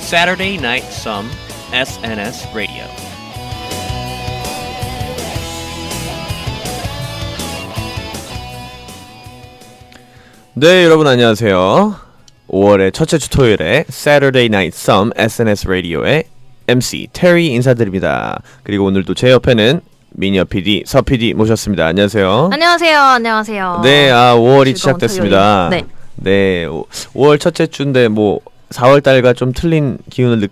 Saturday Night Some SNS Radio. 네, 여러분 안녕하세요. 5월의 첫째 주 토요일에 Saturday Night Some SNS Radio의 MC 테리 인사드립니다. 그리고 오늘도 제 옆에는 미니어 PD, 서 PD 모셨습니다. 안녕하세요. 안녕하세요. 네, 5월이 즐거운 시작됐습니다. 토요일. 네, 5월 첫째 주인데 뭐 4월 달과 좀 틀린 기운을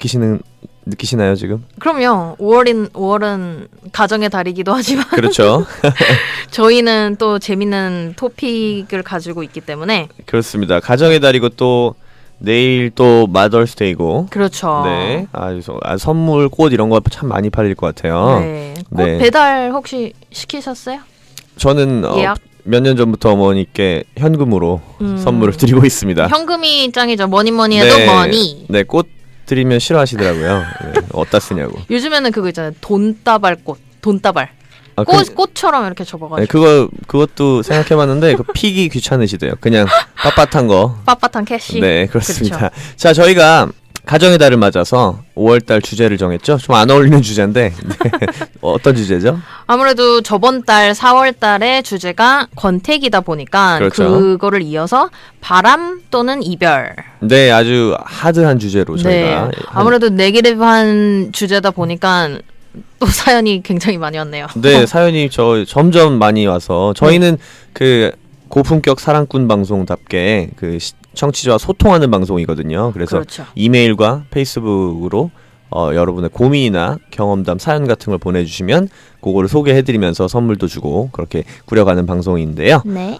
느끼시나요 지금? 그럼요. 5월은 가정의 달이기도 하지만 그렇죠. 저희는 또 재밌는 토픽을 가지고 있기 때문에 그렇습니다. 가정의 달이고 또 내일 또 마더스데이고. 그렇죠. 네, 선물, 꽃 이런 거 참 많이 팔릴 것 같아요. 네. 꽃 배달 혹시 시키셨어요? 저는 예약? 몇 년 전부터 어머니께 현금으로 선물을 드리고 있습니다. 현금이 짱이죠. 뭐니 해도 네, 머니. 네, 꽃 드리면 싫어하시더라고요. 네, 어디다 쓰냐고. 요즘에는 그거 있잖아요. 돈다발꽃. 돈다발. 꽃처럼 이렇게 접어가지고. 네, 그것도 생각해봤는데 그 픽이 귀찮으시대요. 그냥 빳빳한 거. 빳빳한 캐시. 네, 그렇습니다. 그렇죠. 자, 저희가 가정의 달을 맞아서 5월달 주제를 정했죠. 좀 안 어울리는 주제인데 네. 어떤 주제죠? 아무래도 저번 달 4월 달의 주제가 권태기다 보니까 그렇죠. 그거를 이어서 바람 또는 이별. 네, 아주 하드한 주제로 저희가. 네. 아무래도 네게티브한 주제다 보니까 또 사연이 굉장히 많이 왔네요. 네, 사연이 점점 많이 와서 저희는 그 고품격 사랑꾼 방송답게 그 청취자와 소통하는 방송이거든요. 그래서 그렇죠. 이메일과 페이스북으로 여러분의 고민이나 경험담, 사연 같은 걸 보내주시면 그거를 소개해드리면서 선물도 주고 그렇게 꾸려가는 방송인데요. 네.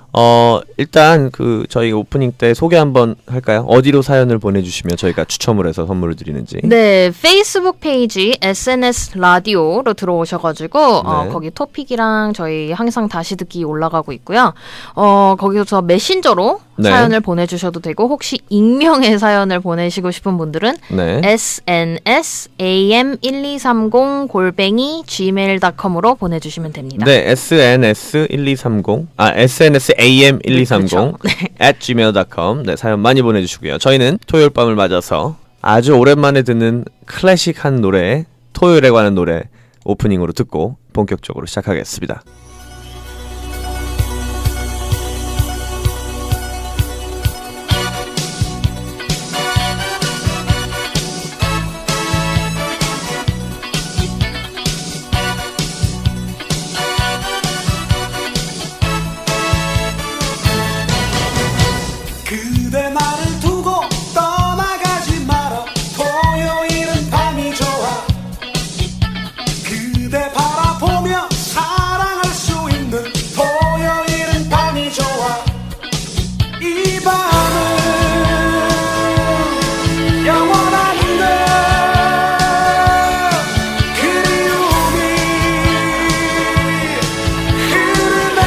일단 저희 오프닝 때 소개 한번 할까요? 어디로 사연을 보내주시면 저희가 추첨을 해서 선물을 드리는지. 네, 페이스북 페이지 SNS 라디오로 들어오셔가지고 네. 거기 토픽이랑 저희 항상 다시 듣기 올라가고 있고요. 거기서 메신저로 네. 사연을 보내주셔도 되고 혹시 익명의 사연을 보내시고 싶은 분들은 네. snsam1230@gmail.com으로 보내주시면 됩니다. 네, SNS1230 SNSAM1230 그렇죠. 네. @gmail.com. 네, 사연 많이 보내주시고요. 저희는 토요일 밤을 맞아서 아주 오랜만에 듣는 클래식한 노래, 토요일에 관한 노래 오프닝으로 듣고 본격적으로 시작하겠습니다. 그대 나를 두고 떠나가지 마라. 토요일은 밤이 좋아. 그대 바라보며 사랑할 수 있는 토요일은 밤이 좋아. 이 밤은 영원한데 그리움이 흐르네.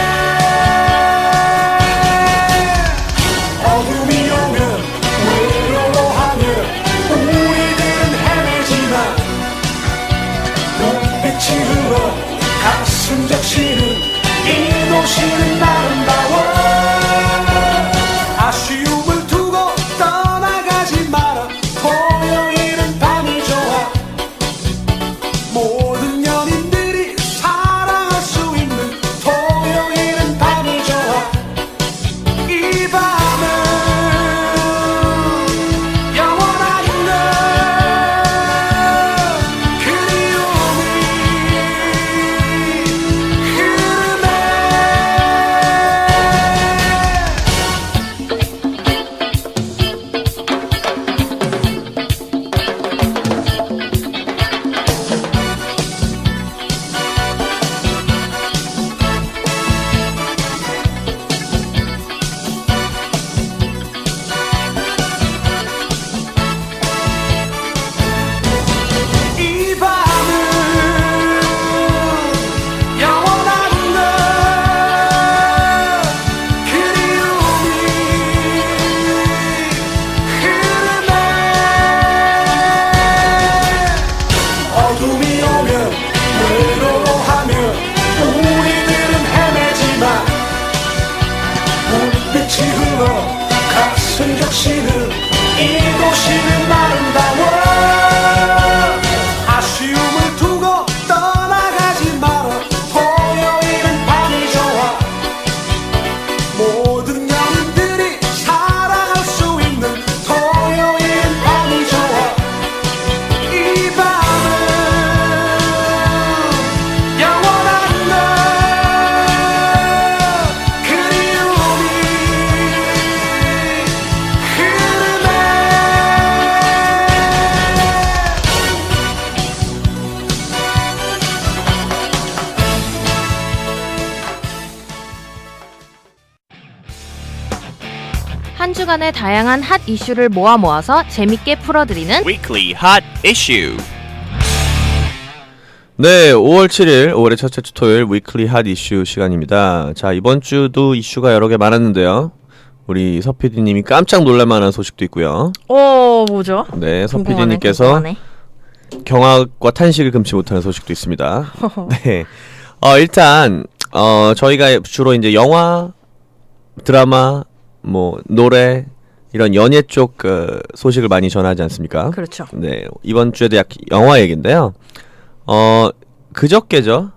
어둠이 오면 외로워하며 우리들은 헤매지만 눈빛이 흘러 가슴 적시는 이 도시는 아름다워. 아쉬움을 두고 떠나가지 마라. 토요일은 밤이 좋아. 모든 연인들이 사랑할 수 있는 토요일은 밤이 좋아. 이 밤은 영원한데 그리움이 흐르네. 이 밤은 영원한데 그리움이 흐르네. 어둠이 오면 외로워하며 우리들은 헤매지만 눈빛이 흘러 가슴 적시는 이 도시는 아름다워. 주간의 다양한 핫 이슈를 모아서 재밌게 풀어드리는 Weekly Hot Issue. 네, 5월 7일, 5월의 첫째 주 토요일 위클리 핫 이슈 시간입니다. 자, 이번 주도 이슈가 여러 개 많았는데요. 우리 서 PD님이 깜짝 놀랄만한 소식도 있고요. 뭐죠? 네, 서 궁금하네, PD님께서 궁금하네. 경악과 탄식을 금치 못하는 소식도 있습니다. 네, 일단 저희가 주로 이제 영화, 드라마, 뭐 노래 이런 연예 쪽 소식을 많이 전하지 않습니까? 그렇죠. 네, 이번 주에도 약 영화 얘기인데요. 그저께죠.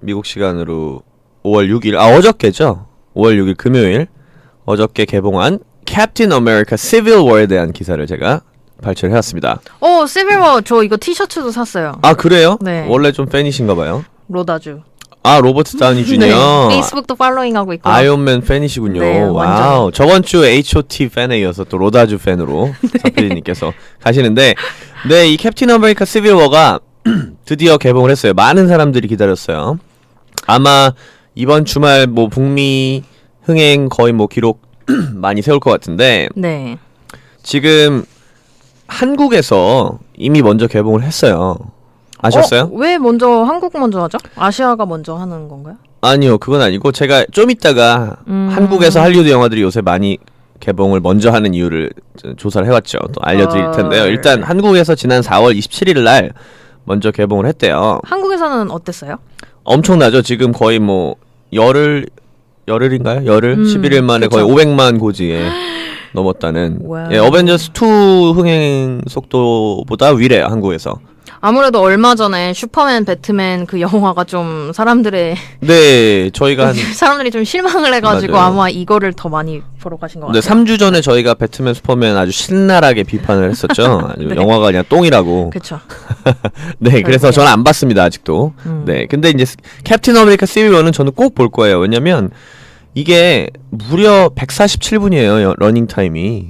미국 시간으로 5월 6일, 어저께죠. 5월 6일 금요일 어저께 개봉한 캡틴 아메리카 시빌 워에 대한 기사를 제가 발췌를 해왔습니다. 시빌워 저 이거 티셔츠도 샀어요. 아, 그래요? 네. 원래 좀 팬이신가 봐요. 로다주. 아, 로버트 다우니 주니어. 네. 페이스북도 팔로잉하고 있고. 아이언맨 팬이시군요. 네, 와우. 저번 주 H.O.T 팬에 이어서 또 로다주 팬으로 서피디님께서 가시는데, 네, 이 캡틴 아메리카 시빌 워가 드디어 개봉을 했어요. 많은 사람들이 기다렸어요. 아마 이번 주말 뭐 북미 흥행 거의 뭐 기록 많이 세울 것 같은데, 네. 지금 한국에서 이미 먼저 개봉을 했어요. 아셨어요? 왜 한국 먼저 하죠? 아시아가 먼저 하는 건가요? 아니요, 그건 아니고 제가 좀 이따가 한국에서 할리우드 영화들이 요새 많이 개봉을 먼저 하는 이유를 조사를 해왔죠. 또 알려드릴 텐데요. 일단 한국에서 지난 4월 27일 날 먼저 개봉을 했대요. 한국에서는 어땠어요? 엄청나죠. 지금 거의 뭐 열흘인가요? 11일 만에 그쵸. 거의 500만 고지에 넘었다는. 와우. 예, 어벤져스 2 흥행 속도보다 위래요, 한국에서. 아무래도 얼마 전에 슈퍼맨, 배트맨 그 영화가 좀 사람들이 저희가 사람들이 좀 실망을 해가지고 맞아요. 아마 이거를 더 많이 보러 가신 것 네, 같아요. 3주 전에 저희가 배트맨 슈퍼맨 아주 신랄하게 비판을 했었죠. 아주 네. 영화가 그냥 똥이라고. 그렇죠. 네, 그래서 저는 안 봤습니다, 아직도. 네, 근데 이제 캡틴 아메리카 시빌 워는 저는 꼭 볼 거예요. 왜냐면 이게 무려 147분이에요, 러닝 타임이.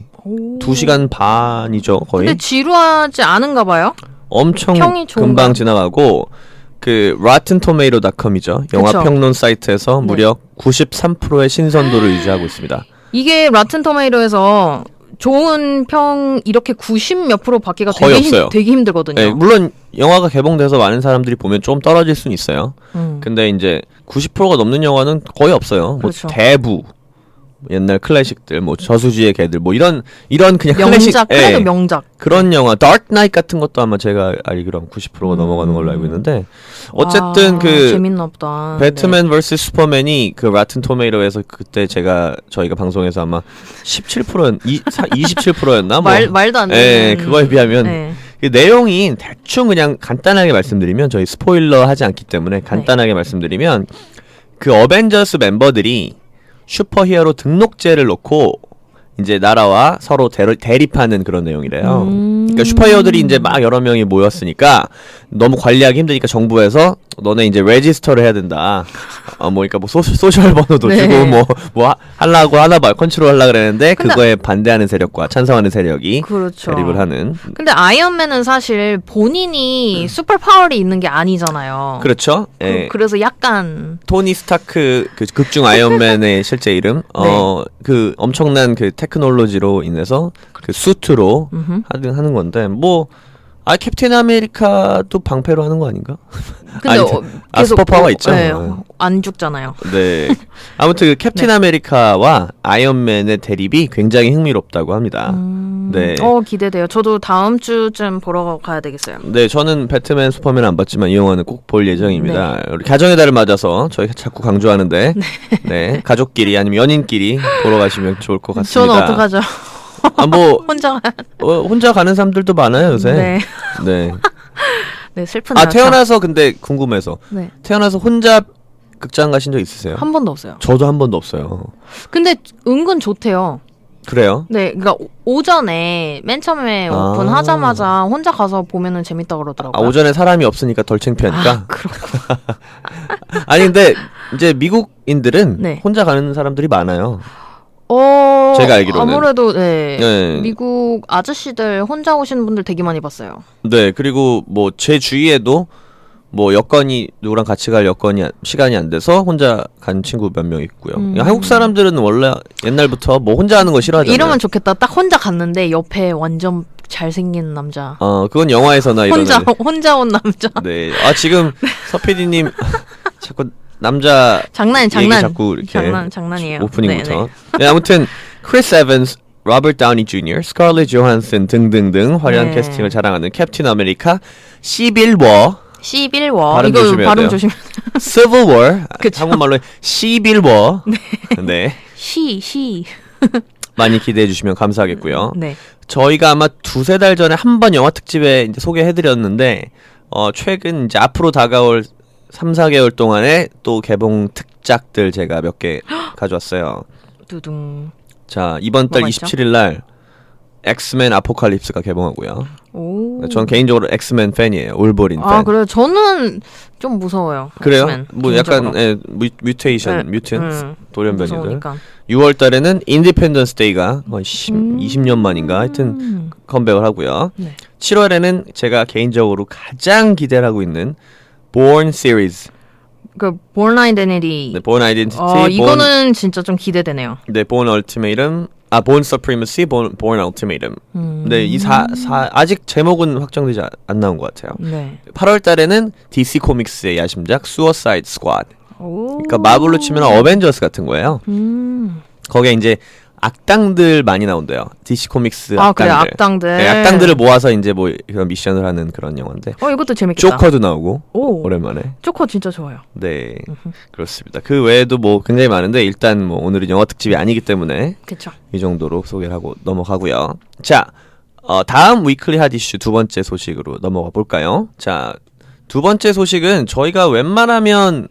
2시간 반이죠, 거의. 근데 지루하지 않은가 봐요? 엄청 평이 좋은가요? 금방 지나가고 그 rottentomatoes.com이죠. 영화 그쵸. 평론 사이트에서 네. 무려 93%의 신선도를 유지하고 있습니다. 이게 라튼 토메이토에서 좋은 평 이렇게 90 몇 프로 받기가 거의 없어요. 되게 힘들거든요. 네, 물론 영화가 개봉돼서 많은 사람들이 보면 좀 떨어질 수는 있어요. 근데 이제 90%가 넘는 영화는 거의 없어요. 뭐 그렇죠. 대부 옛날 클래식들, 뭐 저수지의 개들, 뭐 이런 그냥 명작, 클래식, 그래도 예, 명작. 그런 영화, 다크 나이트 같은 것도 아마 제가 알기로는 90%가 넘어가는 걸로 알고 있는데, 어쨌든 그 재밌나 보다. 배트맨 vs 슈퍼맨이 그 라튼 토메이토에서 그때 저희가 방송에서 아마 27%였나 뭐 말도 안 예, 되는. 그거에 비하면 네. 그 내용이 대충 그냥 간단하게 말씀드리면, 저희 스포일러 하지 않기 때문에 간단하게 말씀드리면, 그 어벤져스 멤버들이 슈퍼히어로 등록제를 놓고 이제 나라와 서로 대립하는 그런 내용이래요. 그러니까 슈퍼히어로들이 이제 막 여러 명이 모였으니까 너무 관리하기 힘드니까 정부에서 너네 이제 레지스터를 해야 된다. 그러니까 뭐 소셜 번호도 네. 주고 뭐 하려고 하나 봐요. 컨트롤 하려고 그랬는데 그거에 반대하는 세력과 찬성하는 세력이 그렇죠. 대립을 하는. 근데 아이언맨은 사실 본인이 슈퍼 파워가 있는 게 아니잖아요. 그렇죠. 예. 그래서 약간 토니 스타크 그 극중 아이언맨의 실제 이름 그 엄청난 그 테크놀로지로 인해서 그 수트로 하는 건데 캡틴 아메리카도 방패로 하는 거 아닌가? 근데 계속 슈퍼파워가 있죠. 네, 안 죽잖아요. 네. 아무튼 그 캡틴 아메리카와 아이언맨의 대립이 굉장히 흥미롭다고 합니다. 네. 기대돼요. 저도 다음 주쯤 보러 가야 되겠어요. 네, 저는 배트맨 슈퍼맨 안 봤지만 이 영화는 꼭 볼 예정입니다. 우리 가정의 달을 맞아서 저희가 자꾸 강조하는데, 네, 가족끼리 아니면 연인끼리 보러 가시면 좋을 것 같습니다. 저는 어떡하죠? 혼자 가는 사람들도 많아요 요새. 네. 네. 네, 슬프네요. 태어나서 근데 궁금해서 네. 태어나서 혼자 극장 가신 적 있으세요? 한 번도 없어요. 저도 한 번도 없어요. 근데 은근 좋대요. 그래요? 네, 그러니까 오전에 맨 처음에 오픈하자마자 혼자 가서 보면은 재밌다 그러더라고요. 오전에 사람이 없으니까 덜 창피하니까. 그렇구나. 아니 근데 이제 미국인들은 네. 혼자 가는 사람들이 많아요. 제가 알기로는. 아무래도 네. 네. 미국 아저씨들 혼자 오시는 분들 되게 많이 봤어요. 네, 그리고 뭐 제 주위에도 뭐 여건이 누구랑 같이 갈 여건이 시간이 안 돼서 혼자 간 친구 몇 명 있고요. 한국 사람들은 원래 옛날부터 뭐 혼자 하는 거 싫어하잖아요. 이러면 좋겠다. 딱 혼자 갔는데 옆에 완전 잘생긴 남자. 그건 영화에서나 혼자 온 남자. 네. 지금 서PD님 자꾸 남자 장난. 자꾸 이렇게 장난이에요. 오프닝부터. 네, 아무튼 크리스 에반스, 로버트 다우니 주니어, 스칼렛 조한슨 등등등 화려한 네. 캐스팅을 자랑하는 캡틴 아메리카, 시빌 워, 11워. 발음 이거 조심해야 발음 돼요. 조심. Civil War, 그쵸. 한국말로 시빌 워. 네. 시. 많이 기대해 주시면 감사하겠고요. 네. 저희가 아마 2-3달 전에 한 번 영화 특집에 이제 소개해드렸는데 최근 이제 앞으로 다가올 3-4개월 동안에 또 개봉 특작들 제가 몇 개 가져왔어요. 두둥. 자, 이번 달 뭐가 있죠? 27일 날 엑스맨 아포칼립스가 개봉하고요. 오. 전 개인적으로 엑스맨 팬이에요. 올버린 팬. 그래요. 저는 좀 무서워요. 그래요? 엑스맨, 뭐 개인적으로. 약간 뮤테이션, 네, 뮤턴트, 돌연변이들. 무서우니까. 6월 달에는 인디펜던스 데이가 거의 20년 만인가 하여튼 컴백을 하고요. 네. 7월에는 제가 개인적으로 가장 기대를 하고 있는 Bourne 시리즈. 그 Bourne Identity. 네, Bourne Identity. 이거는 진짜 좀 기대되네요. 네, Bourne Ultimatum. Bourne Supremacy, Bourne Ultimatum. 네, 아직 제목은 확정되지 안 나온 것 같아요. 네. 8월 달에는 DC 코믹스의 야심작 Suicide Squad. 오. 그러니까 마블로 치면 어벤져스 같은 거예요. 거기에 이제 악당들 많이 나온대요. DC 코믹스 악당들. 그래, 악당들. 네, 악당들을 모아서 이제 뭐 그런 미션을 하는 그런 영화인데. 이것도 재밌겠다. 조커도 나오고. 오. 오랜만에. 조커 진짜 좋아요. 네, 그렇습니다. 그 외에도 뭐 굉장히 많은데 일단 뭐 오늘은 영화 특집이 아니기 때문에 그쵸. 이 정도로 소개를 하고 넘어가고요. 자, 다음 위클리 핫 이슈 두 번째 소식으로 넘어가 볼까요? 자, 두 번째 소식은 저희가 웬만하면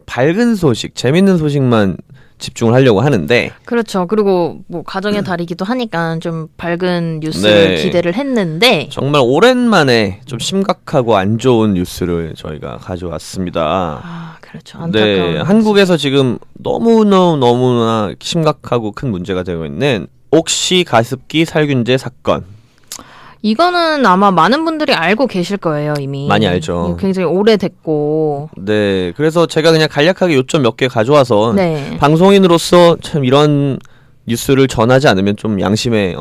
밝은 소식, 재밌는 소식만 집중을 하려고 하는데 그렇죠. 그리고 뭐 가정의 달이기도 하니까 좀 밝은 뉴스를 네. 기대를 했는데 정말 오랜만에 좀 심각하고 안 좋은 뉴스를 저희가 가져왔습니다. 그렇죠. 네, 안타까운. 한국에서 지금 너무나 심각하고 큰 문제가 되고 있는 옥시 가습기 살균제 사건. 이거는 아마 많은 분들이 알고 계실 거예요, 이미. 많이 알죠. 굉장히 오래됐고. 네, 그래서 제가 그냥 간략하게 요점 몇 개 가져와서 네. 방송인으로서 참 이런 뉴스를 전하지 않으면 좀 양심에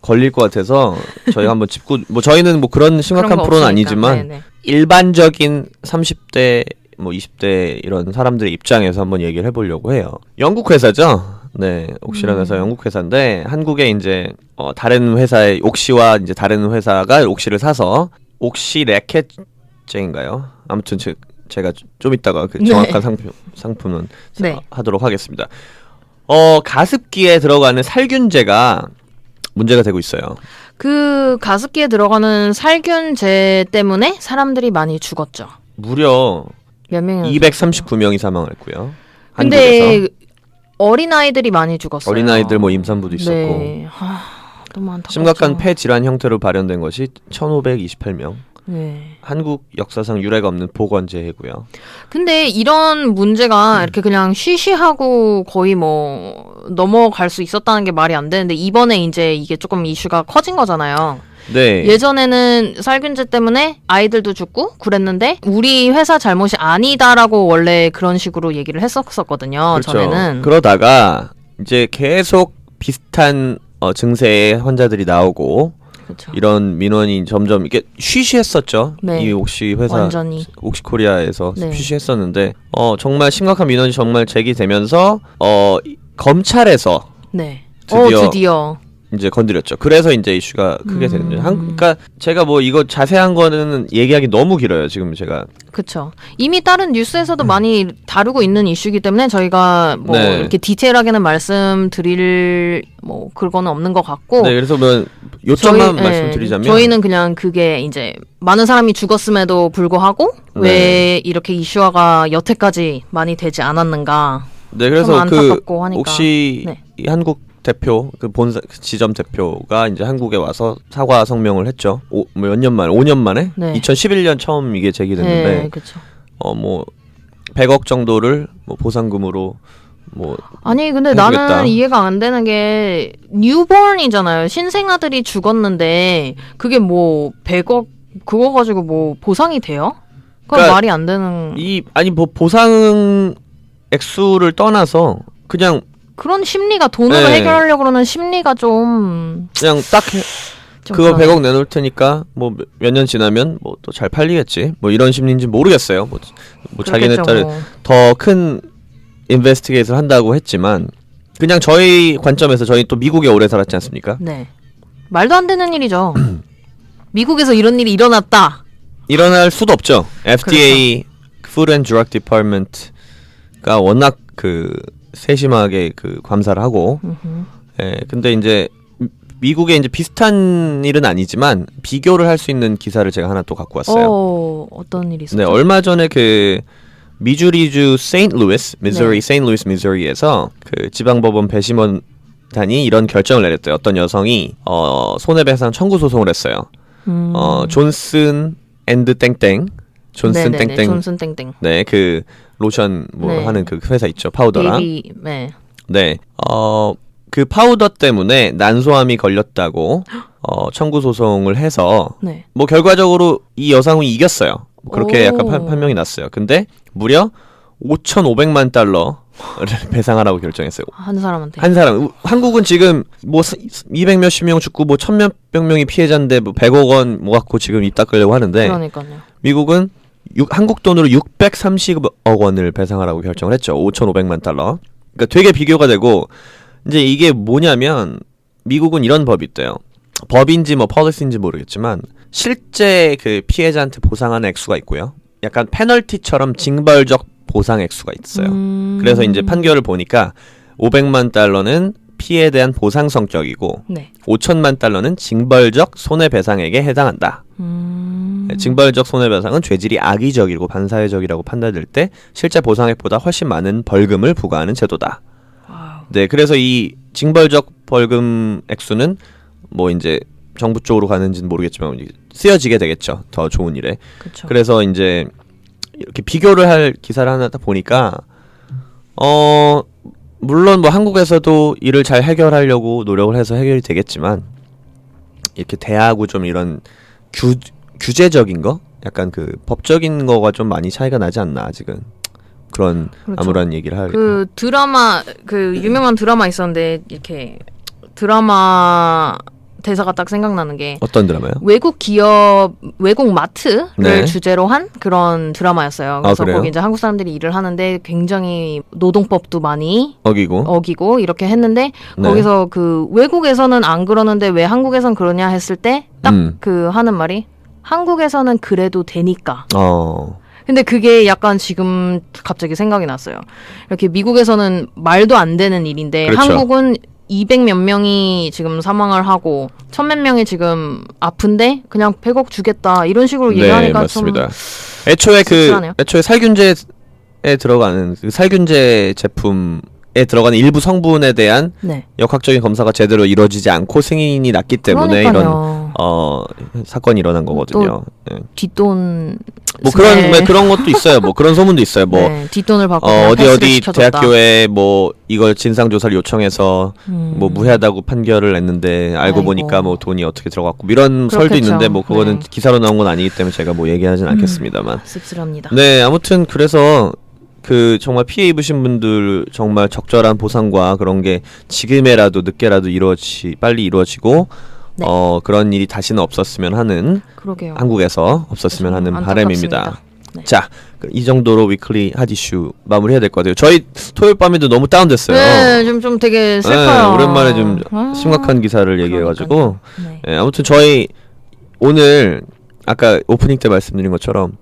걸릴 것 같아서 저희가 한번 짚고 뭐 저희는 뭐 그런 심각한 그런 거 프로는 없으니까. 아니지만 네네. 일반적인 30대 뭐 20대 이런 사람들의 입장에서 한번 얘기를 해보려고 해요. 영국 회사죠. 네, 옥시라는 회사 영국 회사인데 한국에 이제 다른 회사의 옥시와 이제 다른 회사가 옥시를 사서 옥시 래켓제인가요? 아무튼 제가 좀 이따가 그 정확한 상품은 네. 하도록 하겠습니다. 가습기에 들어가는 살균제가 문제가 되고 있어요. 그 가습기에 들어가는 살균제 때문에 사람들이 많이 죽었죠. 무려 몇 명이 239명이 사망했고요. 근데 한국에서. 어린아이들이 많이 죽었어요. 어린아이들 뭐 임산부도 있었고. 네. 너무 안타깝죠. 심각한 폐 질환 형태로 발현된 것이 1528명. 네. 한국 역사상 유례가 없는 보건재해고요. 근데 이런 문제가 이렇게 그냥 쉬쉬하고 거의 뭐 넘어갈 수 있었다는 게 말이 안 되는데 이번에 이제 이게 조금 이슈가 커진 거잖아요. 네. 예전에는 살균제 때문에 아이들도 죽고 그랬는데 우리 회사 잘못이 아니다라고 원래 그런 식으로 얘기를 했었거든요. 그렇죠. 전에는. 그러다가 이제 계속 비슷한 증세의 환자들이 나오고 그렇죠. 이런 민원이 점점 이게 쉬쉬했었죠. 네. 이 옥시 회사 완전히. 옥시코리아에서 네. 쉬쉬했었는데 정말 심각한 민원이 정말 제기되면서 검찰에서 네. 드디어 드디어. 이제 건드렸죠. 그래서 이제 이슈가 크게 되는 거예요. 그러니까 제가 뭐 이거 자세한 거는 얘기하기 너무 길어요. 지금 제가. 그렇죠. 이미 다른 뉴스에서도 많이 다루고 있는 이슈이기 때문에 저희가 뭐 네. 이렇게 디테일하게는 말씀드릴 뭐 그거는 없는 것 같고. 네, 그래서 뭐 요점만 말씀드리자면 저희는 그냥 그게 이제 많은 사람이 죽었음에도 불구하고 왜 네. 이렇게 이슈화가 여태까지 많이 되지 않았는가. 네, 그래서 좀 안타깝고 하니까. 혹시 네. 이 한국 대표 그 본사 지점 대표가 이제 한국에 와서 사과 성명을 했죠. 몇 년 만에 5년 만에 네. 2011년 처음 이게 제기됐는데 네, 그렇죠. 뭐 100억 정도를 뭐 보상금으로 뭐 아니 근데 해주겠다. 나는 이해가 안 되는 게 뉴본이잖아요. 신생아들이 죽었는데 그게 뭐 100억 그거 가지고 뭐 보상이 돼요? 그건 그러니까 말이 안 되는. 아니 뭐 보상 액수를 떠나서 그냥 그런 심리가 돈으로 네. 해결하려고 그러는 심리가 좀 딱 그거 그러네. 100억 내놓을 테니까 뭐 몇 년 지나면 뭐 또 잘 팔리겠지. 뭐 이런 심리인지 모르겠어요. 뭐 자기네 그렇겠죠, 딸 뭐. 더 큰 인베스티게이트를 한다고 했지만 그냥 저희 관점에서 저희 또 미국에 오래 살았지 않습니까? 네. 말도 안 되는 일이죠. 미국에서 이런 일이 일어났다. 일어날 수도 없죠. FDA Food and Drug Department가 워낙 그 세심하게 그 감사를 하고 예, 근데 이제 미국에 이제 비슷한 일은 아니지만 비교를 할 수 있는 기사를 제가 하나 또 갖고 왔어요. 어떤 일이 있었죠? 네, 얼마 전에 그 미주리주 세인트루이스, 미주리 네. 세인트루이스, 미주리에서 그 지방법원 배심원단이 이런 결정을 내렸대요. 어떤 여성이 손해배상 청구 소송을 했어요. 존슨 앤드 땡땡, 존슨 네네네, 땡땡, 존슨 땡땡. 네, 그 로션 뭐 네. 하는 그 회사 있죠, 파우더랑. 베이비, 네. 네, 그 파우더 때문에 난소암이 걸렸다고 청구 소송을 해서 네. 뭐 결과적으로 이 여성이 이겼어요. 그렇게 오. 약간 판명이 났어요. 근데 무려 5,500만 달러를 배상하라고 결정했어요. 한 사람한테. 한 사람. 한국은 지금 뭐 200 몇십 명 죽고 뭐 1,000몇 명이 피해자인데 뭐 100억 원 모아갖고 지금 입 닦으려고 하는데 그러니까요. 미국은 한국 돈으로 630억 원을 배상하라고 결정을 했죠. 5,500만 달러. 그러니까 되게 비교가 되고 이제 이게 뭐냐면 미국은 이런 법이 있대요. 법인지 뭐 폴리시인지 모르겠지만 실제 그 피해자한테 보상하는 액수가 있고요. 약간 페널티처럼 징벌적 보상 액수가 있어요. 그래서 이제 판결을 보니까 500만 달러는 피해에 대한 보상 성격이고 네. 5천만 달러는 징벌적 손해배상액에 해당한다. 네, 징벌적 손해배상은 죄질이 악의적이고 반사회적이라고 판단될 때 실제 보상액보다 훨씬 많은 벌금을 부과하는 제도다. 네, 그래서 이 징벌적 벌금 액수는 뭐 이제 정부 쪽으로 가는지는 모르겠지만 쓰여지게 되겠죠. 더 좋은 일에. 그쵸. 그래서 이제 이렇게 비교를 할 기사를 하나 딱 보니까 물론 뭐 한국에서도 일을 잘 해결하려고 노력을 해서 해결이 되겠지만 이렇게 대하고 좀 이런 규제적인 거, 약간 그 법적인 거가 좀 많이 차이가 나지 않나 아직은. 그런 그렇죠. 아무런 얘기를 하겠다. 그 드라마 그 유명한 드라마 있었는데 이렇게 드라마 대사가 딱 생각나는 게 어떤 드라마요? 외국 기업 외국 마트를 네. 주제로 한 그런 드라마였어요. 그래서 그래요? 거기 이제 한국 사람들이 일을 하는데 굉장히 노동법도 많이 어기고 이렇게 했는데 네. 거기서 그 외국에서는 안 그러는데 왜 한국에선 그러냐 했을 때 딱 그 하는 말이 한국에서는 그래도 되니까. 근데 그게 약간 지금 갑자기 생각이 났어요. 이렇게 미국에서는 말도 안 되는 일인데 그렇죠. 한국은 200몇 명이 지금 사망을 하고 1000몇 명이 지금 아픈데 그냥 100억 주겠다 이런 식으로 네, 얘기하니까 맞습니다. 좀 애초에 씁쓸하네요. 애초에 살균제에 들어가는 그 살균제 제품에 들어가는 일부 성분에 대한 네. 역학적인 검사가 제대로 이루어지지 않고 승인이 났기 때문에 그러니까요. 이런 사건이 일어난 거거든요. 네. 뒷돈 뭐 네. 그런 것도 있어요. 뭐 그런 소문도 있어요. 뭐 네, 뒷돈을 받고 어디 대학교에 뭐 이걸 진상 조사를 요청해서 뭐 무해하다고 판결을 냈는데 알고 아이고. 보니까 뭐 돈이 어떻게 들어갔고 이런 설도 그렇겠죠. 있는데 뭐 그거는 네. 기사로 나온 건 아니기 때문에 제가 뭐 얘기하진 않겠습니다만. 씁쓸합니다. 네, 아무튼 그래서 그 정말 피해 입으신 분들 정말 적절한 보상과 그런 게 지금에라도 늦게라도 빨리 이루어지고 네. 그런 일이 다시는 없었으면 하는 그러게요. 한국에서 없었으면 하는 바람입니다. 안타깝습니다. 네. 자, 이 정도로 위클리 핫 이슈 마무리해야 될 것 같아요. 저희 토요일 밤에도 너무 다운됐어요. 네, 좀 되게 슬퍼요. 네, 오랜만에 좀 심각한 기사를 얘기해가지고 네. 네, 아무튼 저희 오늘 아까 오프닝 때 말씀드린 것처럼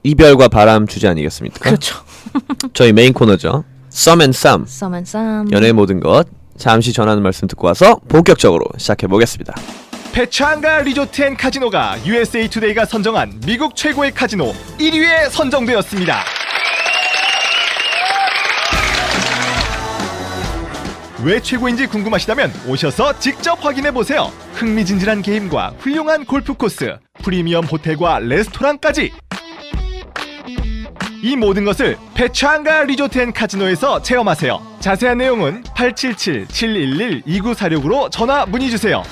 이별과 바람 주제 아니겠습니까? 그렇죠. 저희 메인 코너죠. Some and Some, Some and some. 연애의 모든 것. 잠시 전하는 말씀 듣고 와서 본격적으로 시작해 보겠습니다. 페차안가 리조트 앤 카지노가 USA 투데이가 선정한 미국 최고의 카지노 1위에 선정되었습니다. 왜 최고인지 궁금하시다면 오셔서 직접 확인해보세요. 흥미진진한 게임과 훌륭한 골프 코스, 프리미엄 호텔과 레스토랑까지 이 모든 것을 페차안가 리조트 앤 카지노에서 체험하세요. 자세한 내용은 877-711-2946으로 전화 문의주세요.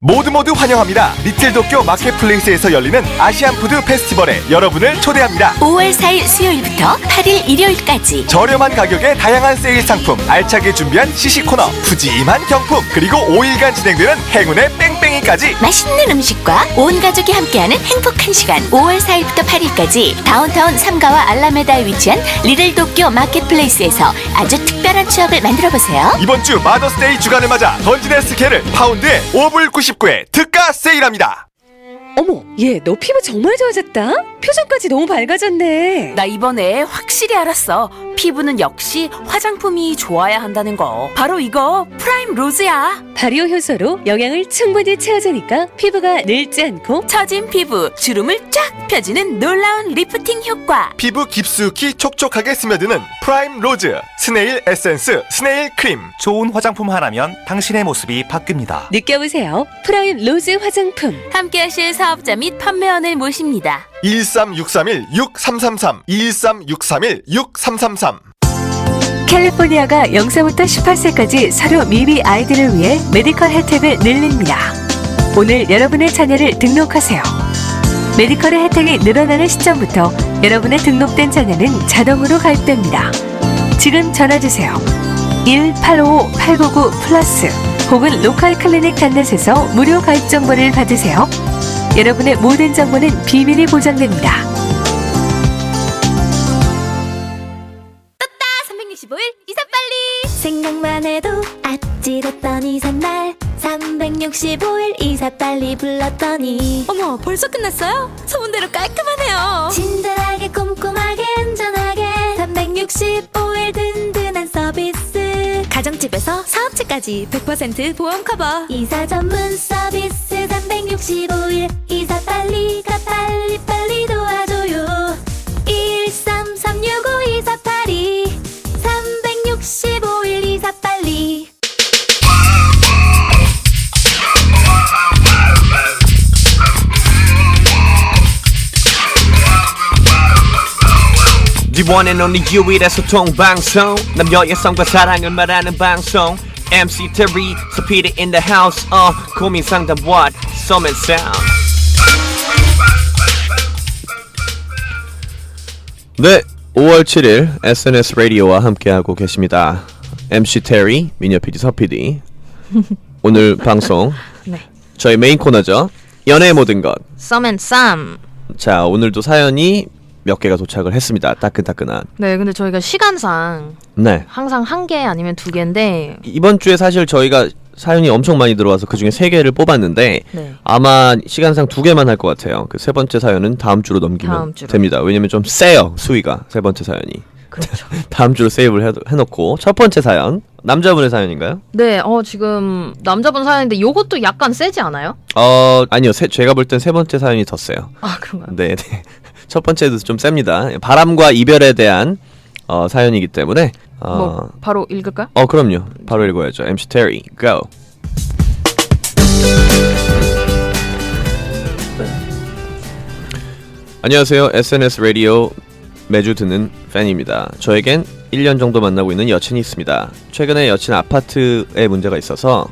모두 환영합니다. 리틀도쿄 마켓플레이스에서 열리는 아시안푸드 페스티벌에 여러분을 초대합니다. 5월 4일 수요일부터 8일 일요일까지 저렴한 가격에 다양한 세일 상품, 알차게 준비한 시식 코너, 푸짐한 경품, 그리고 5일간 진행되는 행운의 뺑뺑이까지 맛있는 음식과 온 가족이 함께하는 행복한 시간. 5월 4일부터 8일까지 다운타운 삼가와 알라메다에 위치한 리틀도쿄 마켓플레이스에서 아주 특별한 추억을 만들어보세요. 이번 주 마더스데이 주간을 맞아 던지네 스케를 파운드에 5불 99에 특가 세일합니다. 어머, 얘 너 피부 정말 좋아졌다? 표정까지 너무 밝아졌네. 나 이번에 확실히 알았어. 피부는 역시 화장품이 좋아야 한다는 거. 바로 이거 프라임 로즈야. 발효 효소로 영양을 충분히 채워주니까 피부가 늙지 않고 처진 피부, 주름을 쫙 펴주는 놀라운 리프팅 효과. 피부 깊숙이 촉촉하게 스며드는 프라임 로즈, 스네일 에센스, 스네일 크림. 좋은 화장품 하나면 당신의 모습이 바뀝니다. 느껴보세요. 프라임 로즈 화장품. 함께하실 사업자 및 판매원을 모십니다. 13631-6333 13631-6333. 캘리포니아가 0세부터 18세까지 서류 미비 아이들을 위해 메디컬 혜택을 늘립니다. 오늘 여러분의 자녀를 등록하세요. 메디컬의 혜택이 늘어나는 시점부터 여러분의 등록된 자녀는 자동으로 가입됩니다. 지금 전화주세요. 1-855-899+ 혹은 로컬 클리닉 단넷에서 무료 가입 정보를 받으세요. 여러분의 모든 정보는 비밀이 보장됩니다. 365일 이사 빨리. 생각만 해도 아찔했던 이삿날 365일 이사 빨리 불렀더니 어머, 벌써 끝났어요? 소문대로 깔끔하네요. 친절하게 꼼꼼하게 안전하게 365일 든든한 서비스. 가정집에서 사업체까지 100% 보험 커버. 이사 전문 서비스 365일 이사 빨리가 빨리 도와줘요. 1-3-365-2482 365일 이사 빨리. The one and only 유일의 소통 방송, 남녀 여성과 사랑을 말하는 방송. MC Terry, Sapita in the house. 고민 상담 what? Some and sound. 네, 5월 7일 SNS 라디오와 함께하고 계십니다. MC Terry, 미녀 PD, 서 PD. 오늘 방송 네. 저희 메인 코너죠. 연애의 모든 것. Some and Some. 자, 오늘도 사연이 몇 개가 도착을 했습니다. 따끈따끈한. 네, 근데 저희가 시간상 네. 항상 1개 아니면 2개인데 이번 주에 사실 저희가 사연이 엄청 많이 들어와서 그중에 3개를 뽑았는데 네. 아마 시간상 2개만 할 것 같아요. 그 세 번째 사연은 다음 주로 넘기면 다음 주로. 됩니다. 왜냐면 좀 세요, 수위가. 세 번째 사연이. 그렇죠. 다음 주로 세이브를 해놓고 첫 번째 사연, 남자분의 사연인가요? 네, 지금 남자분 사연인데 요것도 약간 세지 않아요? 아니요. 제가 볼 땐 세 번째 사연이 더 세요. 아, 그런가요? 네, 네. 첫 번째도 좀 셉니다. 바람과 이별에 대한 사연이기 때문에 뭐 바로 읽을까요? 그럼요. 바로 읽어야죠. MC Terry, go. 안녕하세요. SNS 라디오 매주 듣는 팬입니다. 저에겐 1년 정도 만나고 있는 여친이 있습니다. 최근에 여친 아파트에 문제가 있어서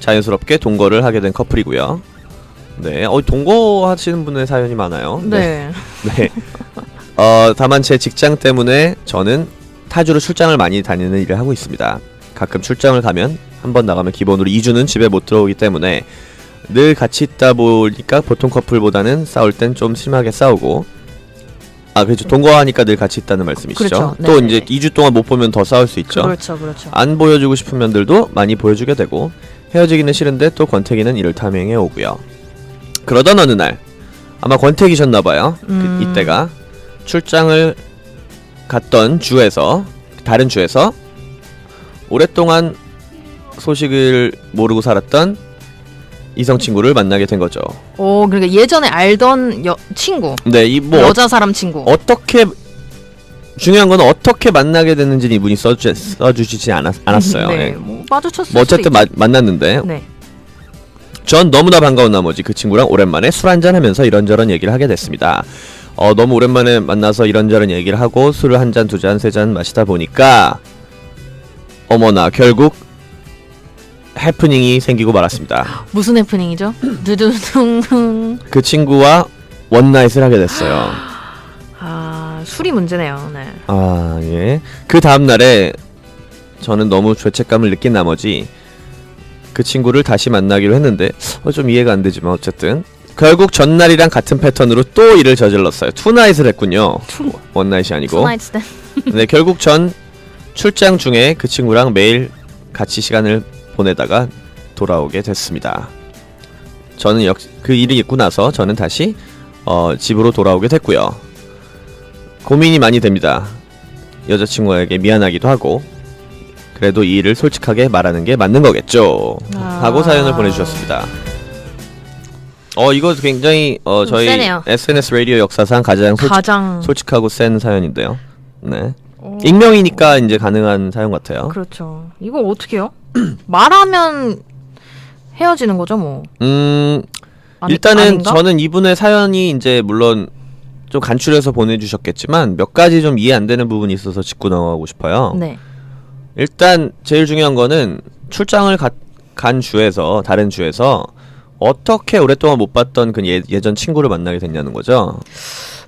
자연스럽게 동거를 하게 된 커플이고요. 네, 동거하시는 분의 사연이 많아요. 네. 네. 다만 제 직장 때문에 저는 타주로 출장을 많이 다니는 일을 하고 있습니다. 가끔 출장을 가면 한 번 나가면 기본으로 2주는 집에 못 들어오기 때문에 늘 같이 있다 보니까 보통 커플보다는 싸울 땐 좀 심하게 싸우고, 그렇죠. 동거하니까 늘 같이 있다는 말씀이시죠. 그렇죠. 또 네네네. 이제 2주 동안 못 보면 더 싸울 수 있죠. 그렇죠, 그렇죠. 안 보여주고 싶은 면들도 많이 보여주게 되고, 헤어지기는 싫은데 또 권태기는 이를 탐행해 오고요. 그러던 어느 날 아마 권태기셨나봐요. 이때가 출장을 갔던 주에서, 다른 주에서 오랫동안 소식을 모르고 살았던 이성 친구를 만나게 된 거죠. 그러니까 예전에 알던 친구. 네, 여자 사람 친구. 어떻게, 중요한 건 어떻게 만나게 됐는지 이분이 써주시지 않았어요. 네, 네. 뭐 마주쳤을 뭐 어쨌든 수도 있죠. 만났는데 네. 전 너무나 반가운 나머지 그 친구랑 오랜만에 술 한잔 하면서 이런저런 얘기를 하게 됐습니다. 너무 오랜만에 만나서 이런저런 얘기를 하고 술을 한 잔, 두 잔, 세 잔 마시다 보니까 어머나 결국 해프닝이 생기고 말았습니다. 무슨 해프닝이죠? 두두둥. 그 친구와 원나잇을 하게 됐어요. 아, 술이 문제네요. 네. 아, 예. 그 다음 날에 저는 너무 죄책감을 느낀 나머지 그 친구를 다시 만나기로 했는데 좀 이해가 안 되지만 어쨌든 결국 전날이랑 같은 패턴으로 또 일을 저질렀어요. 투나잇을 했군요. 원나잇이 아니고. 투나잇 스탠드. 네, 결국 전 출장 중에 그 친구랑 매일 같이 시간을 보내다가 돌아오게 됐습니다. 저는 그 일이 있고 나서 저는 다시 집으로 돌아오게 됐고요. 고민이 많이 됩니다. 여자친구에게 미안하기도 하고 그래도 이 일을 솔직하게 말하는 게 맞는 거겠죠. 하고 사연을 보내주셨습니다. 이거 굉장히 저희 세네요. SNS 라디오 역사상 가장 솔직하고 센 사연인데요. 네. 익명이니까 이제 가능한 사연 같아요. 그렇죠. 이거 어떻게 해요? 말하면 헤어지는 거죠, 뭐. 일단은 아닌가? 저는 이분의 사연이 이제 물론 좀 간추려서 보내주셨겠지만 몇 가지 좀 이해 안 되는 부분이 있어서 짚고 넘어가고 싶어요. 네. 일단 제일 중요한 거는 출장을 간 주에서 다른 주에서 어떻게 오랫동안 못 봤던 그 예전 친구를 만나게 됐냐는 거죠.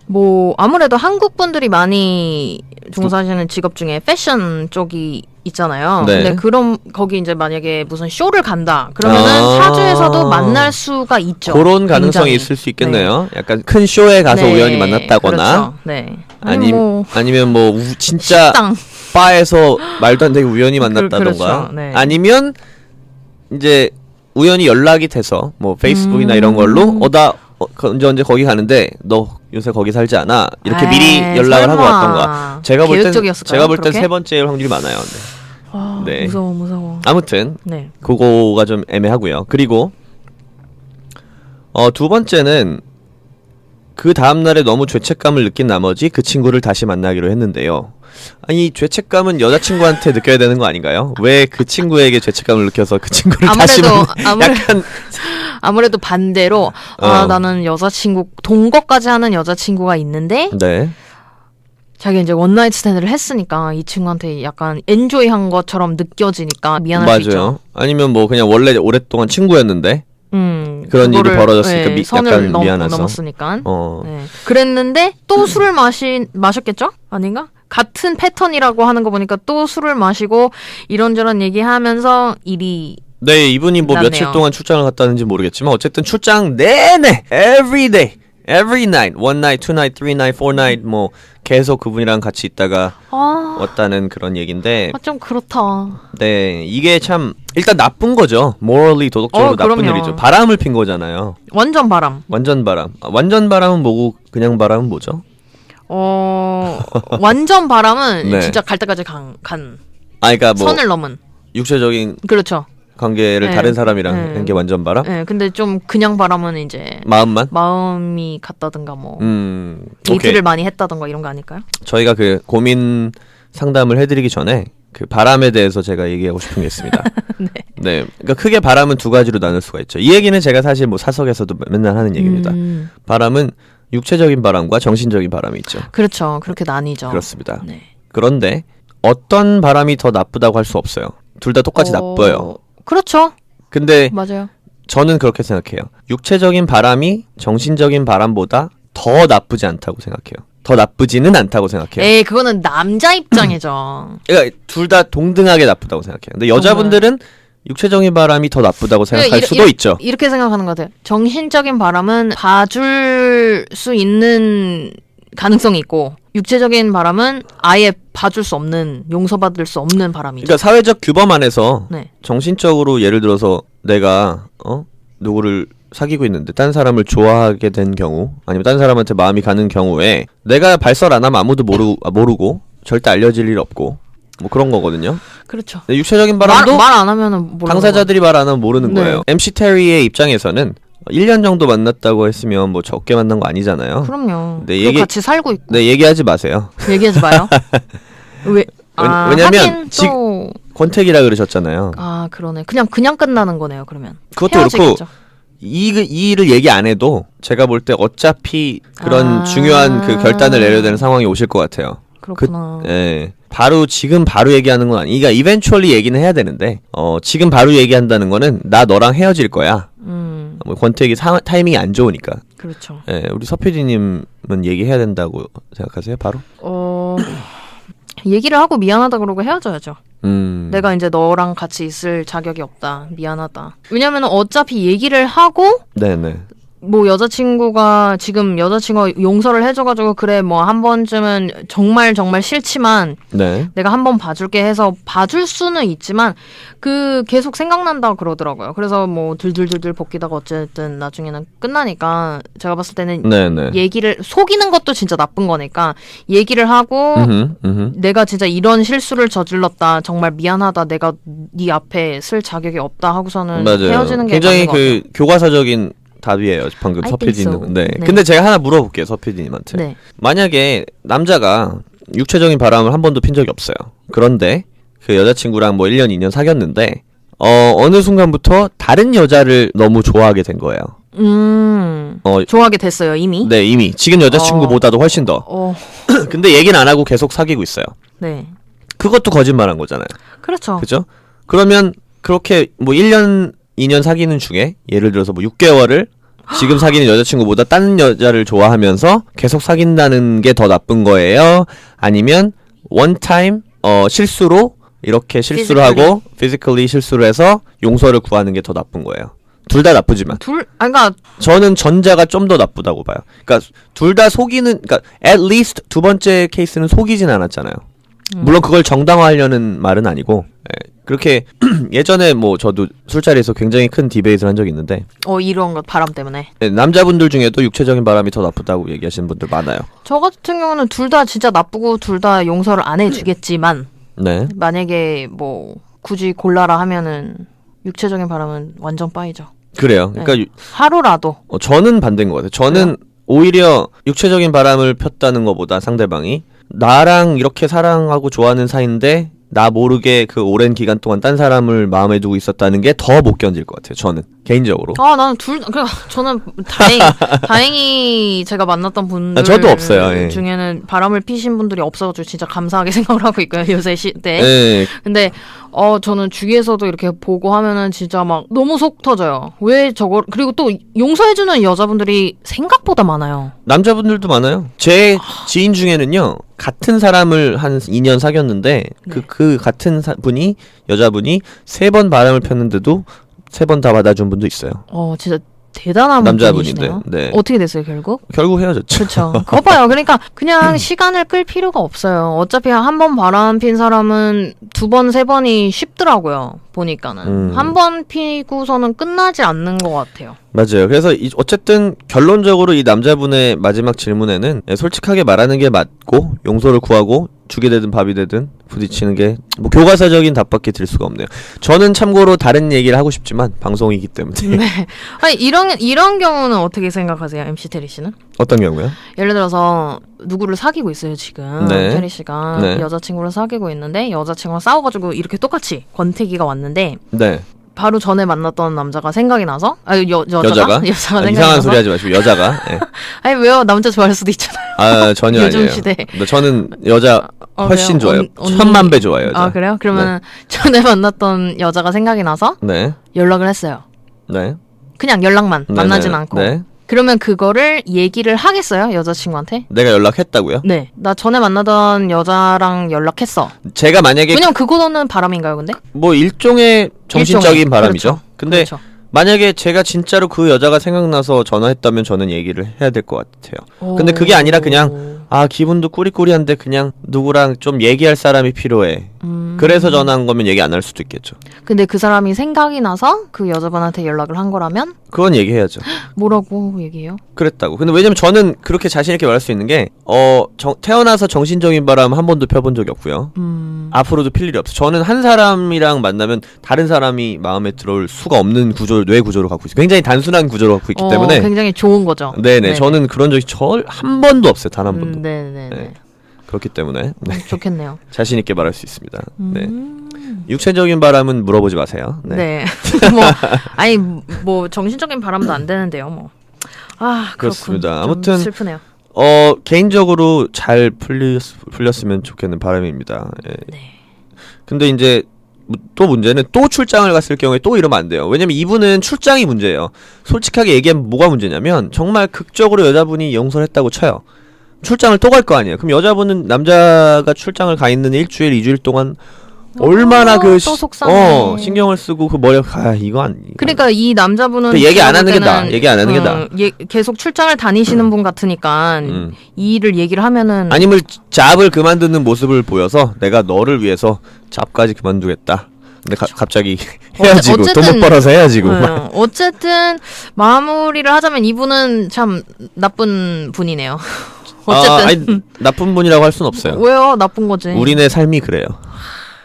뭐 아무래도 한국 분들이 많이 종사하시는 직업 중에 패션 쪽이 있잖아요. 네. 근데 그럼 거기 이제 만약에 무슨 쇼를 간다 그러면은 사주에서 만날 수가 있죠. 그런 가능성이 굉장히. 있을 수 있겠네요. 네. 약간 큰 쇼에 가서 네. 우연히 만났다거나, 그렇죠. 네. 아니면 뭐 진짜 식당. 바에서 말도 안 되게 우연히 만났다던가, 그렇죠. 네. 아니면 이제 우연히 연락이 돼서 뭐 페이스북이나 이런 걸로 나 언제 거기 가는데 너 요새 거기 살지 않아? 이렇게 미리 연락을 하고 왔던가. 제가 볼 땐 세 번째일 확률이 많아요. 네. 무서워. 아무튼 네. 그거가 좀 애매하고요. 그리고 두 번째는 그 다음 날에 너무 죄책감을 느낀 나머지 그 친구를 다시 만나기로 했는데요. 아니 죄책감은 여자친구한테 느껴야 되는 거 아닌가요? 왜 그 친구에게 죄책감을 느껴서 그 친구를 다시 약간 아무래도 반대로 나는 여자친구 동거까지 하는 여자친구가 있는데 네. 자기 이제 원나잇 스탠드를 했으니까 이 친구한테 약간 엔조이한 것처럼 느껴지니까 미안할 수 있죠. 맞아요. 아니면 뭐 그냥 원래 오랫동안 친구였는데 그런 일이 벌어졌으니까 네, 선을 약간 미안해서 넘었으니까 네. 그랬는데 또 술을 마셨겠죠? 아닌가? 같은 패턴이라고 하는 거 보니까 또 술을 마시고 이런저런 얘기하면서 일이 네, 이분이 뭐 났네요. 며칠 동안 출장을 갔다는지 모르겠지만 어쨌든 출장 내내 every day, every night, one night, two night, three night, four night 뭐 계속 그분이랑 같이 있다가 왔다는 그런 얘기인데 좀 그렇다. 네, 이게 참 일단 나쁜 거죠. morally 도덕적으로 나쁜 그럼요. 일이죠. 바람을 핀 거잖아요. 완전 바람. 완전 바람. 완전 바람은 뭐고 그냥 바람은 뭐죠? 완전 바람은 네. 진짜 갈 때까지 간 그러니까 뭐 선을 넘은. 육체적인 그렇죠. 관계를 네. 다른 사람이랑 네. 한 게 완전 바람? 네, 근데 좀 그냥 바람은 이제 마음이 같다든가 뭐 데이트를 많이 했다든가 이런 거 아닐까요? 저희가 그 고민 상담을 해드리기 전에 그 바람에 대해서 제가 얘기하고 싶은 게 있습니다. 네. 그러니까 크게 바람은 두 가지로 나눌 수가 있죠. 이 얘기는 제가 사실 뭐 사석에서도 맨날 하는 얘기입니다. 바람은 육체적인 바람과 정신적인 바람이 있죠. 그렇죠. 그렇게 나뉘죠. 그렇습니다. 네. 그런데 어떤 바람이 더 나쁘다고 할 수 없어요. 둘 다 똑같이 나빠요. 그렇죠. 근데 맞아요. 저는 그렇게 생각해요. 육체적인 바람이 정신적인 바람보다 더 나쁘지 않다고 생각해요. 더 나쁘지는 않다고 생각해요. 에이, 그거는 남자 입장이죠. 그러니까 둘 다 동등하게 나쁘다고 생각해요. 근데 여자분들은 육체적인 바람이 더 나쁘다고 생각할 수도 있죠. 이렇게 생각하는 것 같아요. 정신적인 바람은 봐줄 수 있는 가능성이 있고 육체적인 바람은 아예 봐줄 수 없는, 용서받을 수 없는 바람이죠. 그러니까 사회적 규범 안에서 네. 정신적으로 예를 들어서 내가 누구를 사귀고 있는데 딴 사람을 좋아하게 된 경우 아니면 딴 사람한테 마음이 가는 경우에 내가 발설 안 하면 아무도 모르고 절대 알려질 일 없고 뭐 그런 거거든요. 그렇죠. 육체적인 바람도 말 안 하면은 당사자들이 말 안 하면 모르는 네. 거예요. MC 테리의 입장에서는 1년 정도 만났다고 했으면 뭐 적게 만난 거 아니잖아요. 그럼요. 네, 같이 살고 있고. 네, 얘기하지 마세요. 얘기하지 마요. 왜냐면 또 권태기라 그러셨잖아요. 그러네. 그냥 끝나는 거네요. 그러면 그것도 그렇고 이 일을 얘기 안 해도 제가 볼 때 어차피 그런 중요한 그 결단을 내려야 되는 상황이 오실 것 같아요. 그렇구나. 네. 바로 지금 바로 얘기하는 건 아니. 그러니까 eventually 얘기는 해야 되는데 지금 바로 얘기한다는 거는 나 너랑 헤어질 거야. 뭐 권태기 타이밍이 안 좋으니까. 그렇죠. 예, 우리 서PD님은 얘기해야 된다고 생각하세요? 바로? 얘기를 하고 미안하다 그러고 헤어져야죠. 내가 이제 너랑 같이 있을 자격이 없다. 미안하다. 왜냐면 어차피 얘기를 하고 네네. 뭐 여자친구가 지금 여자친구가 용서를 해줘가지고 그래 뭐 한 번쯤은 정말 싫지만 네. 내가 한 번 봐줄게 해서 봐줄 수는 있지만 그 계속 생각난다 그러더라고요. 그래서 뭐 들들들들 볶이다가 어쨌든 나중에는 끝나니까 제가 봤을 때는 네네. 얘기를 속이는 것도 진짜 나쁜 거니까 얘기를 하고 내가 진짜 이런 실수를 저질렀다 정말 미안하다 내가 네 앞에 쓸 자격이 없다 하고서는 맞아요. 헤어지는 게 굉장히 맞는 것 같아요. 교과서적인 답이에요. 방금 I 서PD님. think so. 네. 네. 근데 제가 하나 물어볼게요. 서PD님한테. 네. 만약에 남자가 육체적인 바람을 한 번도 핀 적이 없어요. 그런데 그 여자친구랑 뭐 1년, 2년 사귀었는데 어느 순간부터 다른 여자를 너무 좋아하게 된 거예요. 좋아하게 됐어요, 이미? 네, 이미. 지금 여자친구보다도 훨씬 더. 근데 얘기는 안 하고 계속 사귀고 있어요. 네. 그것도 거짓말한 거잖아요. 그렇죠. 그죠? 그러면 그렇게 뭐 1년, 2년 사귀는 중에 예를 들어서 뭐 6개월을 지금 사귀는 여자친구보다 다른 여자를 좋아하면서 계속 사귄다는 게 더 나쁜 거예요? 아니면 one time 실수로 이렇게 실수를 하고 physically 실수를 해서 용서를 구하는 게 더 나쁜 거예요? 둘 다 나쁘지만. 그러니까 저는 전자가 좀 더 나쁘다고 봐요. 그러니까 둘 다 속이는, 그러니까 at least 두 번째 케이스는 속이진 않았잖아요. 물론 그걸 정당화하려는 말은 아니고, 그렇게 예전에 뭐 저도 술자리에서 굉장히 큰 디베이트를 한 적이 있는데, 이런 것 바람 때문에. 남자분들 중에도 육체적인 바람이 더 나쁘다고 얘기하시는 분들 많아요. 저 같은 경우는 둘 다 진짜 나쁘고 둘 다 용서를 안 해주겠지만, 네. 만약에 뭐 굳이 골라라 하면은 육체적인 바람은 완전 빠이죠. 그래요. 그러니까 네. 하루라도. 저는 반대인 것 같아요. 저는 그래요? 오히려 육체적인 바람을 폈다는 것보다 상대방이 나랑 이렇게 사랑하고 좋아하는 사이인데 나 모르게 그 오랜 기간 동안 딴 사람을 마음에 두고 있었다는 게 더 못 견딜 것 같아요. 저는 개인적으로. 나는 저는 다행히 제가 만났던 분들 저도 없어요. 예. 중에는 바람을 피신 분들이 없어가지고 진짜 감사하게 생각을 하고 있고요. 요새 시대에. 예. 근데 저는 주위에서도 이렇게 보고 하면은 진짜 막 너무 속 터져요. 왜 저걸 그리고 또 용서해주는 여자분들이 생각보다 많아요. 남자분들도 많아요. 제 지인 중에는요. 같은 사람을 한 2년 사귀었는데 네. 그 같은 분이 여자분이 3번 바람을 폈는데도 3번 다 받아준 분도 있어요. 진짜 대단한 남자분인데. 분이시네요. 네. 어떻게 됐어요 결국? 결국 헤어졌죠. 그렇죠. 그거 봐요. 그러니까 그냥 시간을 끌 필요가 없어요. 어차피 한 번 바람 핀 사람은 2번, 3번이 쉽더라고요. 보니까는 한 번 피고서는 끝나지 않는 것 같아요. 맞아요. 그래서 어쨌든 결론적으로 이 남자분의 마지막 질문에는 솔직하게 말하는 게 맞고 용서를 구하고 죽이 되든 밥이 되든 부딪히는 게 뭐 교과서적인 답밖에 들 수가 없네요. 저는 참고로 다른 얘기를 하고 싶지만 방송이기 때문에. 네. 아니 이런 경우는 어떻게 생각하세요, MC 테리 씨는? 어떤 경우요? 예를 들어서 누구를 사귀고 있어요 지금. 네. 테리 씨가 네. 여자친구를 사귀고 있는데 여자친구랑 싸워가지고 이렇게 똑같이 권태기가 왔는데. 네. 바로 전에 만났던 남자가 생각이 나서 여자가 생각이 이상한 나서 소리 하지 마시고 여자가. 네. 아니 왜요? 남자 좋아할 수도 있잖아요. 전혀 요즘 아니에요. 시대. 저는 여자 훨씬 좋아요. 천만 배 좋아요. 여자. 그래요? 그러면 전에 만났던 여자가 생각이 나서 네. 연락을 했어요. 네. 그냥 연락만 네, 만나진 네. 않고. 네. 그러면 그거를 얘기를 하겠어요? 여자친구한테? 내가 연락했다고요? 네. 나 전에 만나던 여자랑 연락했어. 제가 만약에 왜냐면 그거는 바람인가요, 근데? 뭐 일종의 정신적인 바람이죠. 그렇죠. 근데 그렇죠. 만약에 제가 진짜로 그 여자가 생각나서 전화했다면 저는 얘기를 해야 될 것 같아요. 근데 그게 아니라 그냥 기분도 꾸리꾸리한데 그냥 누구랑 좀 얘기할 사람이 필요해. 그래서 전화한 거면 얘기 안 할 수도 있겠죠. 근데 그 사람이 생각이 나서 그 여자분한테 연락을 한 거라면? 그건 얘기해야죠. 뭐라고 얘기해요? 그랬다고. 근데 왜냐면 저는 그렇게 자신 있게 말할 수 있는 게 태어나서 정신적인 바람 한 번도 펴본 적이 없고요. 앞으로도 필 일이 없어. 저는 한 사람이랑 만나면 다른 사람이 마음에 들어올 수가 없는 뇌 구조를 갖고 있어요. 굉장히 단순한 구조를 갖고 있기 때문에 굉장히 좋은 거죠. 네네. 저는 그런 적이 한 번도 없어요. 단 한 번도. 네네. 네. 그렇기 때문에 좋겠네요. 자신 있게 말할 수 있습니다. 네. 육체적인 바람은 물어보지 마세요. 네. 뭐 정신적인 바람도 안 되는데요, 뭐. 그렇군. 그렇습니다. 좀 아무튼 슬프네요. 개인적으로 잘 풀렸으면 좋겠는 바람입니다. 예. 네. 근데 이제 또 문제는 또 출장을 갔을 경우에 또 이러면 안 돼요. 왜냐면 이분은 출장이 문제예요. 솔직하게 얘기하면 뭐가 문제냐면 정말 극적으로 여자분이 용서를 했다고 쳐요. 출장을 또 갈 거 아니에요. 그럼 여자분은 남자가 출장을 가 있는 일주일, 2주일 동안 얼마나 또 속상해. 신경을 쓰고 그 머리 이거 안. 그러니까 이 남자분은 얘기 안 하는 게 나아. 얘기 안 하는 게 나아. 계속 출장을 다니시는 분 같으니까 이 일을 얘기를 하면은 아니면 잡을 그만두는 모습을 보여서 내가 너를 위해서 잡까지 그만두겠다. 근데 갑자기 헤어지고 돈 못 벌어서 헤어지고. 어쨌든 마무리를 하자면 이분은 참 나쁜 분이네요. 어쨌든 아니, 나쁜 분이라고 할 순 없어요. 왜요? 나쁜 거지. 우리네 삶이 그래요.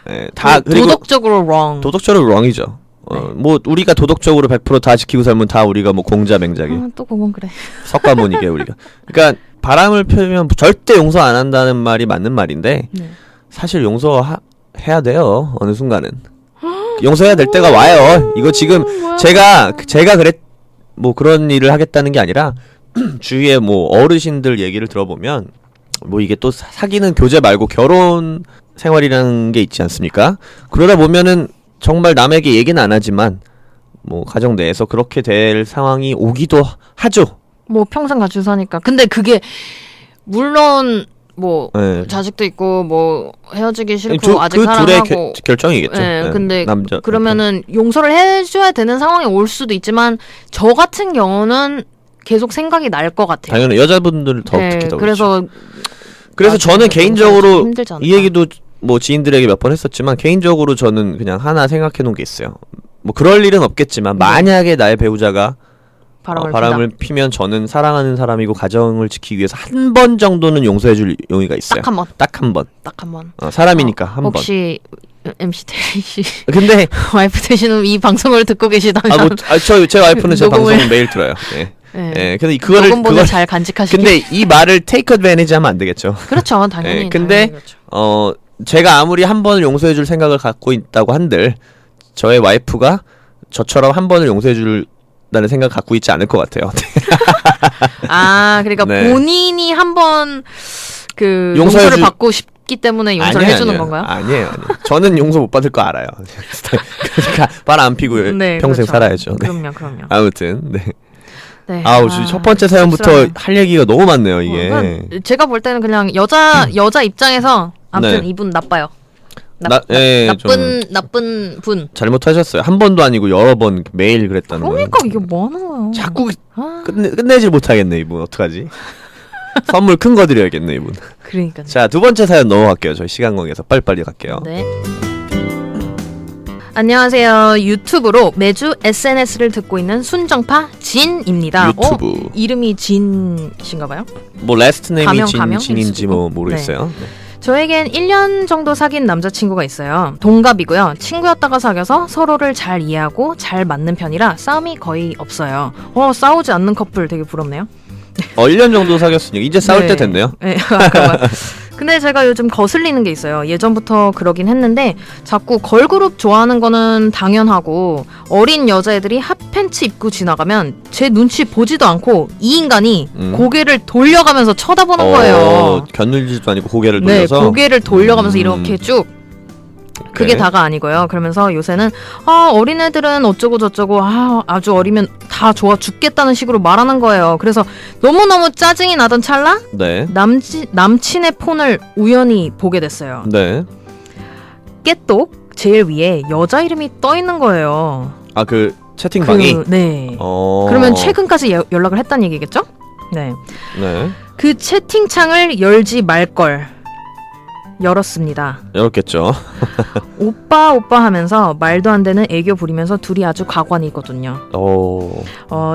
네, 다 그리고 도덕적으로 wrong. 도덕적으로 wrong이죠. 뭐 우리가 도덕적으로 100% 다 지키고 살면 다 우리가 뭐 공자 맹자기. 또 그건 그래. 석가모니게 우리가. 그러니까 바람을 피우면 절대 용서 안 한다는 말이 맞는 말인데 사실 용서해야 돼요. 어느 순간은 용서해야 될 때가 와요. 이거 지금 제가 그랬 뭐 그런 일을 하겠다는 게 아니라 주위에 뭐 어르신들 얘기를 들어보면 뭐 이게 또 사귀는 교제 말고 결혼 생활이라는 게 있지 않습니까? 그러다 보면은 정말 남에게 얘기는 안 하지만 뭐 가정 내에서 그렇게 될 상황이 오기도 하죠. 뭐 평생 같이 사니까. 근데 그게 물론 뭐 자식도 있고 뭐 헤어지기 싫고 아직 그 사랑하고 둘의 결정이겠죠. 근데 남자 그러면은 용서를 해줘야 되는 상황이 올 수도 있지만 저 같은 경우는 계속 생각이 날 것 같아요. 당연히 여자분들 더 특히 더 그래서 저는 개인적으로 이 얘기도 뭐 지인들에게 몇 번 했었지만 개인적으로 저는 그냥 하나 생각해 놓은 게 있어요. 뭐 그럴 일은 없겠지만 만약에 나의 배우자가 바람을 피면 저는 사랑하는 사람이고 가정을 지키기 위해서 한 번 정도는 용서해 줄 용의가 있어요. 딱 한 번. 사람이니까 한 번. 혹시 MC 테리 씨 근데 와이프 되시는 이 방송을 듣고 계시다면 제 와이프는 제 방송을 매일 들어요. 근데 그거를 잘 간직하시길. 근데 이 말을 take advantage 하면 안 되겠죠. 그렇죠, 당연히. 근데 그렇죠. 제가 아무리 한 번을 용서해 줄 생각을 갖고 있다고 한들 저의 와이프가 저처럼 한 번을 용서해 줄다는 생각을 갖고 있지 않을 것 같아요. 그러니까 본인이 한 번 그 용서를 받고 싶기 때문에 용서를 해주는 건가요? 아니에요. 저는 용서 못 받을 거 알아요. 그러니까 바람 안 피고 평생 그렇죠. 살아야죠. 그럼요. 아무튼 첫 번째 사연부터 할 얘기가 너무 많네요, 이게. 제가 볼 때는 그냥 여자 입장에서 아무튼 이분 나빠요. 나쁜 분. 잘못하셨어요. 한 번도 아니고 여러 번 매일 그랬다는 거예요. 그러니까 이게 뭐 하는 거예요? 자꾸 끝내질 못하겠네, 이분. 어떡하지? 선물 큰 거 드려야겠네, 이분. 그러니까. 자, 두 번째 사연 넘어갈게요. 저희 시간 관계에서 빨리빨리 갈게요. 네. 안녕하세요. 유튜브로 매주 SNS를 듣고 있는 순정파 진입니다. 유튜브. 이름이 진이신가봐요? 뭐 라스트 네임이 진인지 뭐 네. 모르겠어요. 저에겐 1년 정도 사귄 남자친구가 있어요. 동갑이고요. 친구였다가 사귀어서 서로를 잘 이해하고 잘 맞는 편이라 싸움이 거의 없어요. 싸우지 않는 커플 되게 부럽네요. 1년 정도 사귀었으니까 이제 싸울 때 됐네요. 네. 근데 제가 요즘 거슬리는 게 있어요. 예전부터 그러긴 했는데 자꾸 걸그룹 좋아하는 거는 당연하고 어린 여자애들이 핫팬츠 입고 지나가면 제 눈치 보지도 않고 이 인간이 고개를 돌려가면서 쳐다보는 거예요. 겨누지도 아니고 고개를 돌려서? 네, 고개를 돌려가면서 이렇게 쭉. 그게 다가 아니고요. 그러면서 요새는 어린애들은 어쩌고 저쩌고 아주 어리면 다 좋아 죽겠다는 식으로 말하는 거예요. 그래서 너무너무 짜증이 나던 찰나 남친의 폰을 우연히 보게 됐어요. 네. 깨똑 제일 위에 여자 이름이 떠 있는 거예요. 그 채팅방이? 네. 그러면 최근까지 연락을 했다는 얘기겠죠? 네. 그 채팅창을 열지 말걸 열었습니다. 열었겠죠. 오빠 하면서 말도 안 되는 애교 부리면서 둘이 아주 가관이거든요.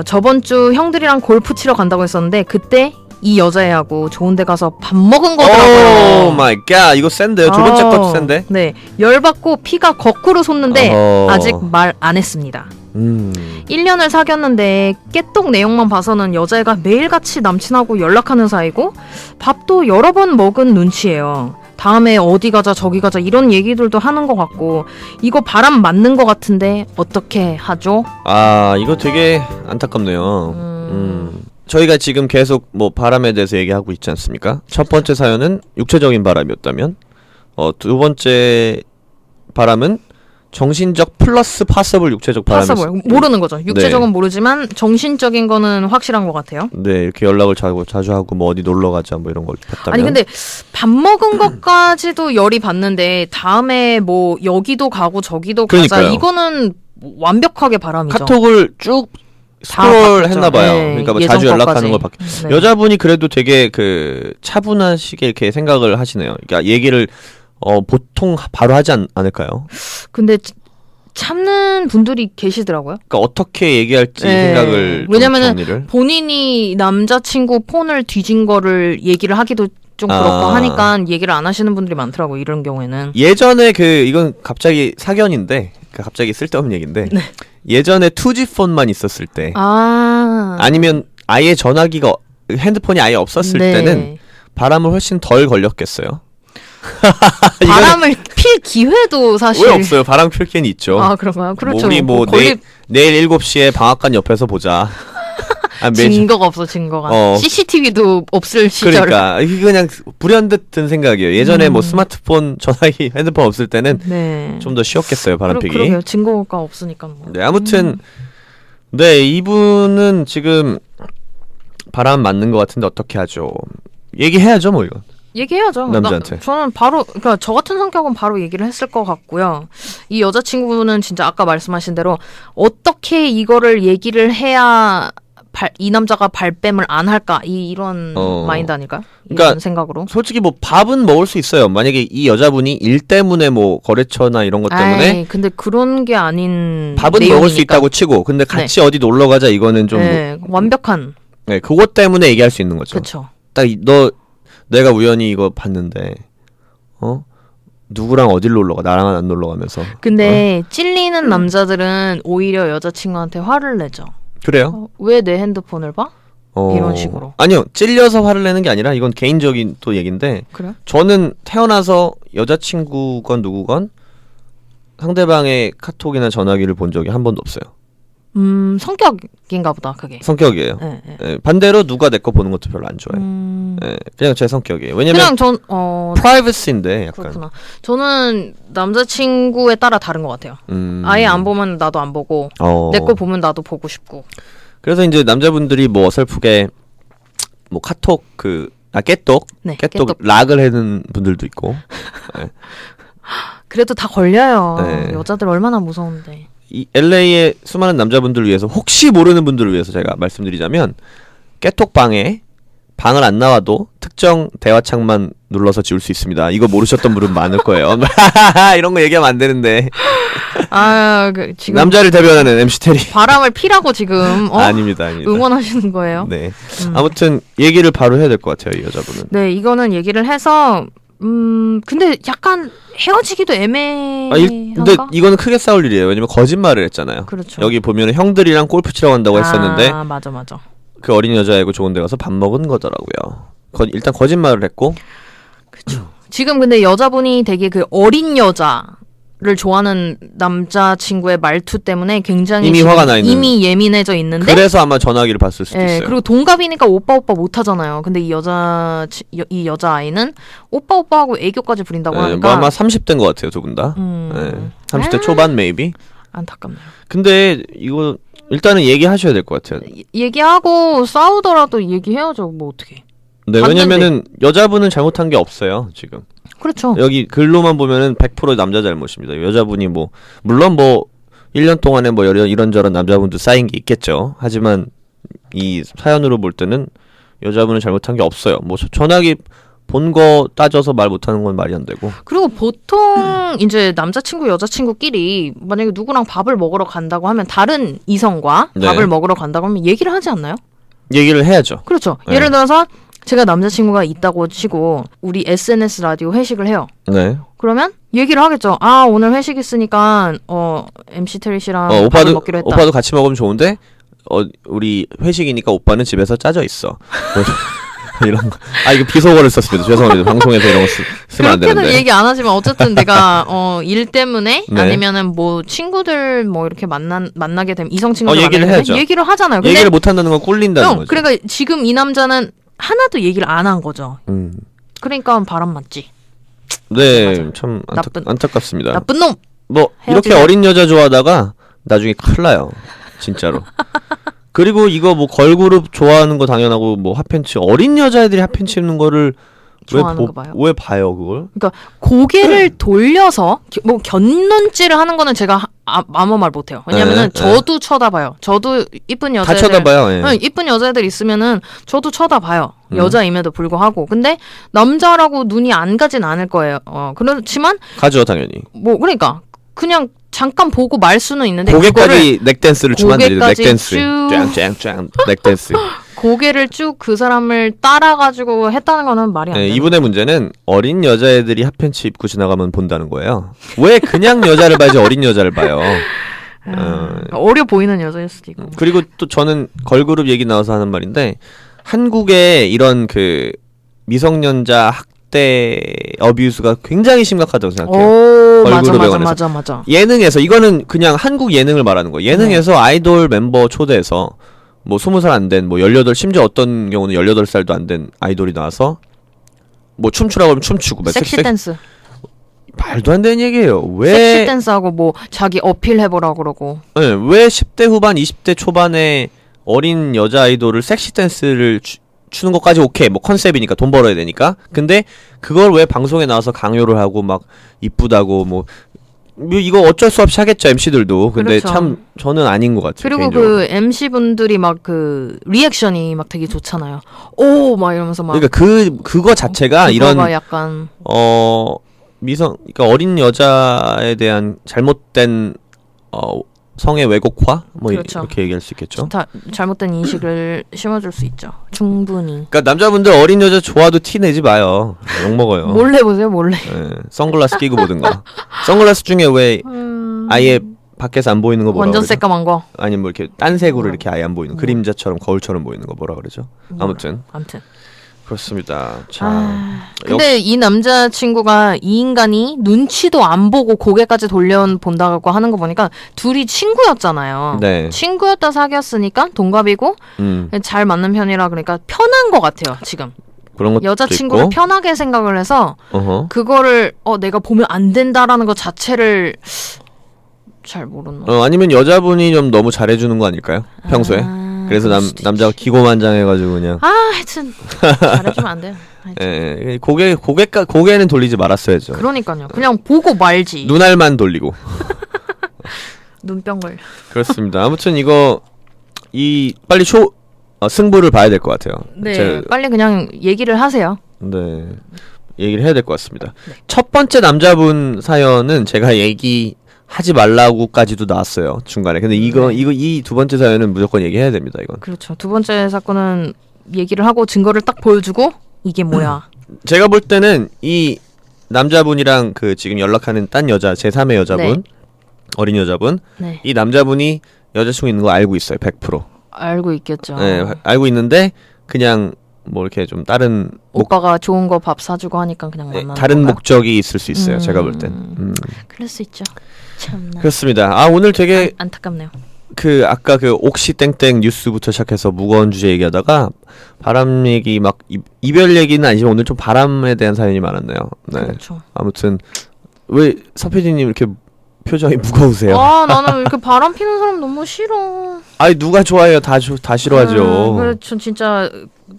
저번 주 형들이랑 골프 치러 간다고 했었는데 그때 이 여자애하고 좋은 데 가서 밥 먹은 거더라고요. 오 마이 갓, 이거 센데요. 두 번째 것도 센데. 네, 열받고 피가 거꾸로 솟는데 아직 말 안 했습니다. 1년을 사귀었는데 깨똑 내용만 봐서는 여자애가 매일같이 남친하고 연락하는 사이고 밥도 여러 번 먹은 눈치예요. 다음에 어디 가자 저기 가자 이런 얘기들도 하는 것 같고 이거 바람 맞는 것 같은데 어떻게 하죠? 이거 되게 안타깝네요. 저희가 지금 계속 뭐 바람에 대해서 얘기하고 있지 않습니까? 첫 번째 사연은 육체적인 바람이었다면, 두 번째 바람은 정신적 플러스 파서블 육체적 바람이 모르는 거죠. 육체적은 모르지만 정신적인 거는 확실한 것 같아요. 네, 이렇게 연락을 자주 하고 뭐 어디 놀러 가자 뭐 이런 걸 했다면. 아니 근데 밥 먹은 것까지도 열이 받는데 다음에 뭐 여기도 가고 저기도 가자 그러니까요. 이거는 완벽하게 바람이죠. 카톡을 쭉 스크롤 했나봐요. 네, 그러니까 뭐 자주 연락하는 걸 받게. 네. 여자분이 그래도 되게 그 차분하시게 이렇게 생각을 하시네요. 그러니까 얘기를 보통 바로 하지 않을까요? 근데 참는 분들이 계시더라고요. 그러니까 어떻게 얘기할지 생각을 왜냐면은 정리를. 본인이 남자친구 폰을 뒤진 거를 얘기를 하기도 좀 그렇고 하니까 얘기를 안 하시는 분들이 많더라고 이런 경우에는. 예전에 이건 갑자기 사견인데 갑자기 쓸데없는 얘기인데 네. 예전에 2G 폰만 있었을 때 아니면 아예 전화기가 핸드폰이 아예 없었을 때는 바람을 훨씬 덜 걸렸겠어요. 바람을 필 기회도 사실 왜 없어요? 바람 필 기회는 있죠. 아 그런가요? 그렇죠. 우리 내일 7시에 방앗간 옆에서 보자. 증거가 없어 증거가. CCTV도 없을 시절. 그러니까 이게 그냥 불현듯 든 생각이에요. 예전에 뭐 스마트폰, 전화기, 핸드폰 없을 때는 좀 더 쉬웠겠어요. 바람 피기. 그러게요. 증거가 없으니까 뭐. 네, 아무튼 네, 이분은 지금 바람 맞는 것 같은데 어떻게 하죠? 얘기해야죠, 뭐 이거. 얘기해야죠. 남자한테. 저는 바로 그러니까 저 같은 성격은 바로 얘기를 했을 것 같고요. 이 여자친구는 진짜 아까 말씀하신 대로 어떻게 이거를 얘기를 해야 이 남자가 발뺌을 안 할까 이런 마인드 아닐까요? 그러니까 이런 생각으로. 솔직히 뭐 밥은 먹을 수 있어요. 만약에 이 여자분이 일 때문에 뭐 거래처나 이런 것 때문에 근데 그런 게 아닌 밥은 내용이니까. 먹을 수 있다고 치고 근데 같이 어디 놀러 가자 이거는 좀 완벽한. 네, 그것 때문에 얘기할 수 있는 거죠. 그렇죠. 딱 내가 우연히 이거 봤는데 누구랑 어딜 놀러 가? 나랑은 안 놀러 가면서. 근데 찔리는 남자들은 오히려 여자친구한테 화를 내죠. 그래요? 왜 내 핸드폰을 봐? 이런 식으로. 아니요. 찔려서 화를 내는 게 아니라 이건 개인적인 또 얘기인데 그래요? 저는 태어나서 여자친구건 누구건 상대방의 카톡이나 전화기를 본 적이 한 번도 없어요. 성격인가 보다 그게. 성격이에요. 네, 반대로 누가 내 거 보는 것도 별로 안 좋아해요. 네, 그냥 제 성격이에요. 왜냐면 그냥 프라이버시인데 약간. 그렇구나. 저는 남자친구에 따라 다른 것 같아요. 아예 안 보면 나도 안 보고 내 거 보면 나도 보고 싶고. 그래서 이제 남자분들이 뭐 어설프게 뭐 카톡 깨똑 락을 해는 분들도 있고. 네. 그래도 다 걸려요. 네. 여자들 얼마나 무서운데. 이 LA의 수많은 남자분들을 위해서 혹시 모르는 분들을 위해서 제가 말씀드리자면 깨톡방에 방을 안 나와도 특정 대화창만 눌러서 지울 수 있습니다. 이거 모르셨던 분은 많을 거예요. 이런 거 얘기하면 안 되는데. 지금 남자를 대변하는 MC 테리. 바람을 피라고 지금 아닙니다. 응원하시는 거예요. 네. 아무튼 얘기를 바로 해야 될 것 같아요, 이 여자분은. 네, 이거는 얘기를 해서 근데 약간 헤어지기도 애매한가? 근데 이거는 크게 싸울 일이에요. 왜냐면 거짓말을 했잖아요. 그렇죠. 여기 보면 형들이랑 골프 치러 간다고 했었는데 맞아. 그 어린 여자애고 좋은 데 가서 밥 먹은 거더라고요. 일단 거짓말을 했고. 그렇죠. 지금 근데 여자분이 되게 그 어린 여자를 좋아하는 남자친구의 말투 때문에 굉장히 이미 화가 나 있는. 이미 예민해져 있는데 그래서 아마 전화기를 봤을 수도 있어요. 그리고 동갑이니까 오빠 못 하잖아요. 근데 이 여자아이는 오빠 하고 애교까지 부린다고 하니까 뭐 아마 30대인 것 같아요, 두 분 다. 30대 초반 maybe. 안타깝네요. 근데 이거 일단은 얘기하셔야 될 것 같아요. 얘기하고 싸우더라도 얘기해야죠. 뭐 어떻게. 네, 왜냐면은 여자분은 잘못한 게 없어요, 지금. 그렇죠. 여기 글로만 보면은 100% 남자 잘못입니다. 여자분이 물론 1년 동안에 이런저런 남자분도 쌓인 게 있겠죠. 하지만 이 사연으로 볼 때는 여자분은 잘못한 게 없어요. 전화기 본 거 따져서 말 못하는 건 말이 안 되고. 그리고 보통 이제 남자친구 여자친구끼리 만약에 누구랑 밥을 먹으러 간다고 하면 다른 이성과 밥을 먹으러 간다고 하면 얘기를 하지 않나요? 얘기를 해야죠. 그렇죠. 예를 들어서 제가 남자친구가 있다고 치고 우리 SNS 라디오 회식을 해요. 네. 그러면 얘기를 하겠죠. 오늘 회식 있으니까 MC 테리 씨랑 밥을 먹기로 했다. 오빠도 같이 먹으면 좋은데 우리 회식이니까 오빠는 집에서 짜져 있어. 이런 거. 아 이거 비속어를 썼습니다. 죄송합니다. 방송에서 이런 거 쓰면 안 되는데. 그렇게는 얘기 안 하지만 어쨌든 내가 일 때문에 네. 아니면은 뭐 친구들 뭐 이렇게 만나게 되면 이성 친구들 얘기를 만나게 해야죠. 되면 얘기를 하잖아요. 근데 얘기를 못 한다는 건 꿀린다는 거죠. 그러니까 지금 이 남자는 하나도 얘기를 안 한 거죠. 그러니까 바람 맞지. 네, 맞아. 참 나쁜- 안타깝습니다. 나쁜 놈. 뭐 이렇게 헤어지자. 어린 여자 좋아하다가 나중에 큰일 나요. 진짜로. 그리고 이거 뭐 걸그룹 좋아하는 거 당연하고 뭐 핫팬츠 어린 여자애들이 핫팬츠 입는 거를 좋아하는 거 봐요. 왜 봐요 그걸? 그러니까 고개를 돌려서 뭐 곁눈질을 하는 거는 제가 아무 말 못해요. 왜냐면은 네, 저도 쳐다봐요. 저도 이쁜 다 여자애들 쳐다봐요. 예. 이쁜 여자애들 있으면은 저도 쳐다봐요. 음. 여자임에도 불구하고. 근데 남자라고 눈이 안 가진 않을 거예요. 그렇지만 가죠 당연히. 뭐 그러니까 그냥 잠깐 보고 말 수는 있는데 고개까지 넥댄스를 추면 되죠. 고개까지 넥댄스. 쭉- 짱짱짱 넥댄스. 고개를 쭉 그 사람을 따라가지고 했다는 거는 말이 안 네, 돼요. 이분의 문제는 어린 여자애들이 핫팬츠 입고 지나가면 본다는 거예요. 왜 그냥 여자를 봐야지 어린 여자를 봐요. 어려 보이는 여자일 수도 있고. 그리고 또 저는 걸그룹 얘기 나와서 하는 말인데 한국에 이런 그 미성년자 학대 어뷰스가 굉장히 심각하다고 생각해요. 오 맞아 걸그룹에 맞아 관해서. 맞아. 예능에서 이거는 그냥 한국 예능을 말하는 거예요. 예능에서 아이돌 멤버 초대해서 뭐 20살 안 된 뭐 18 심지어 어떤 경우는 18살도 안 된 아이돌이 나와서 뭐 춤추라고 하면 춤추고 막 섹시 댄스. 말도 안 되는 얘기예요. 왜 섹시 댄스하고 뭐 자기 어필 해보라 그러고. 네, 왜 10대 후반 20대 초반에 어린 여자 아이돌을 섹시 댄스를 추는 것까지 오케이 뭐 컨셉이니까 돈 벌어야 되니까 근데 그걸 왜 방송에 나와서 강요를 하고 막 이쁘다고 뭐 이거 어쩔 수 없이 하겠죠 MC들도 근데 그렇죠. 참 저는 아닌 것 같아요. 그리고 개인적으로. 그 MC 분들이 막 그 리액션이 막 되게 좋잖아요. 오 막 이러면서 막. 그러니까 그거 자체가 이런 그거가 약간 그러니까 어린 여자에 대한 잘못된 성의 왜곡화 뭐 그렇죠. 이렇게 얘기할 수 있겠죠. 잘못된 인식을 심어줄 수 있죠. 충분히. 그러니까 남자분들 어린 여자 좋아도 티 내지 마요. 욕 먹어요. 몰래 보세요, 몰래. 예, 선글라스 끼고 보든가. 선글라스 중에 왜 아예 밖에서 안 보이는 거 뭐라 완전 그러죠? 새까만 거. 아니 뭐 이렇게 딴 색으로 이렇게 아예 안 보이는 그림자처럼 거울처럼 보이는 거 뭐라 그러죠? 아무튼 그렇습니다. 자, 근데 이 남자친구가 이 인간이 눈치도 안 보고 고개까지 돌려본다고 하는 거 보니까 둘이 친구였잖아요. 네. 친구였다 사귀었으니까 동갑이고 잘 맞는 편이라 그러니까 편한 것 같아요. 지금 그런 것도 여자친구를 있고. 편하게 생각을 해서 그거를 내가 보면 안 된다라는 것 자체를 잘 모르나. 아니면 여자분이 좀 너무 잘해주는 거 아닐까요? 평소에. 그래서 남자가 기고만장해가지고 그냥. 하여튼 잘해주면 안 돼요. 예, 고개는 돌리지 말았어야죠. 그러니까요. 그냥 보고 말지. 눈알만 돌리고. 눈병 걸려. 그렇습니다. 아무튼 이거 빨리 승부를 봐야 될 것 같아요. 네, 빨리 그냥 얘기를 하세요. 네, 얘기를 해야 될 것 같습니다. 네. 첫 번째 남자분 사연은 제가 얘기하지 말라고까지도 나왔어요 중간에. 근데 이 두 번째 사연은 무조건 얘기해야 됩니다. 이건. 그렇죠. 두 번째 사건은 얘기를 하고 증거를 딱 보여주고 이게 뭐야. 제가 볼 때는 이 남자분이랑 그 지금 연락하는 딴 여자 제3의 여자분 네. 어린 여자분 네. 이 남자분이 여자친구 있는 거 알고 있어요. 100%. 알고 있겠죠. 네, 알고 있는데 그냥 뭐 이렇게 좀 다른 오빠가 좋은 거 밥 사주고 하니까 그냥 만나는 다른 건가요? 목적이 있을 수 있어요. 제가 볼 땐. 그럴 수 있죠. 참나. 그렇습니다. 오늘 되게 안타깝네요. 그 아까 그 옥시 땡땡 뉴스부터 시작해서 무거운 주제 얘기하다가 바람 얘기 막 이별 얘기는 아니지만 오늘 좀 바람에 대한 사연이 많았네요. 네. 그렇죠. 아무튼 왜 서PD님 이렇게 표정이 무거우세요? 나는 이렇게 바람 피는 사람 너무 싫어. 아니 누가 좋아해요? 다 싫어하죠. 그래, 전 진짜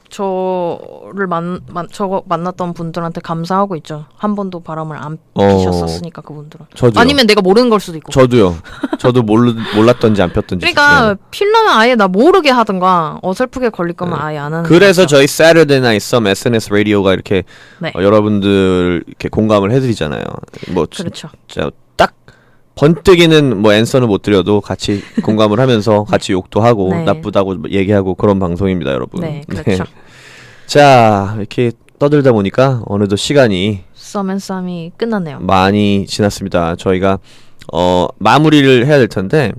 저를 만났던 분들한테 감사하고 있죠. 한 번도 바람을 안 피셨었으니까 그분들은. 저도요. 아니면 내가 모르는 걸 수도 있고. 저도요. 저도 몰랐던지 안 폈던지. 그러니까 필라면 아예 나 모르게 하든가 어설프게 걸릴 거면 아예 안 하는. 그래서 저희 Saturday Night Some SNS 라디오가 이렇게 네. 여러분들 이렇게 공감을 해드리잖아요. 뭐 그렇죠. 진짜 딱 번뜩이는 뭐 앤서는 못 드려도 같이 공감을 하면서 같이 욕도 하고 네. 나쁘다고 얘기하고 그런 방송입니다, 여러분. 네, 그렇죠. 자, 이렇게 떠들다 보니까 어느덧 시간이 썸앤썸이 끝났네요. 많이 지났습니다. 저희가 마무리를 해야 될 텐데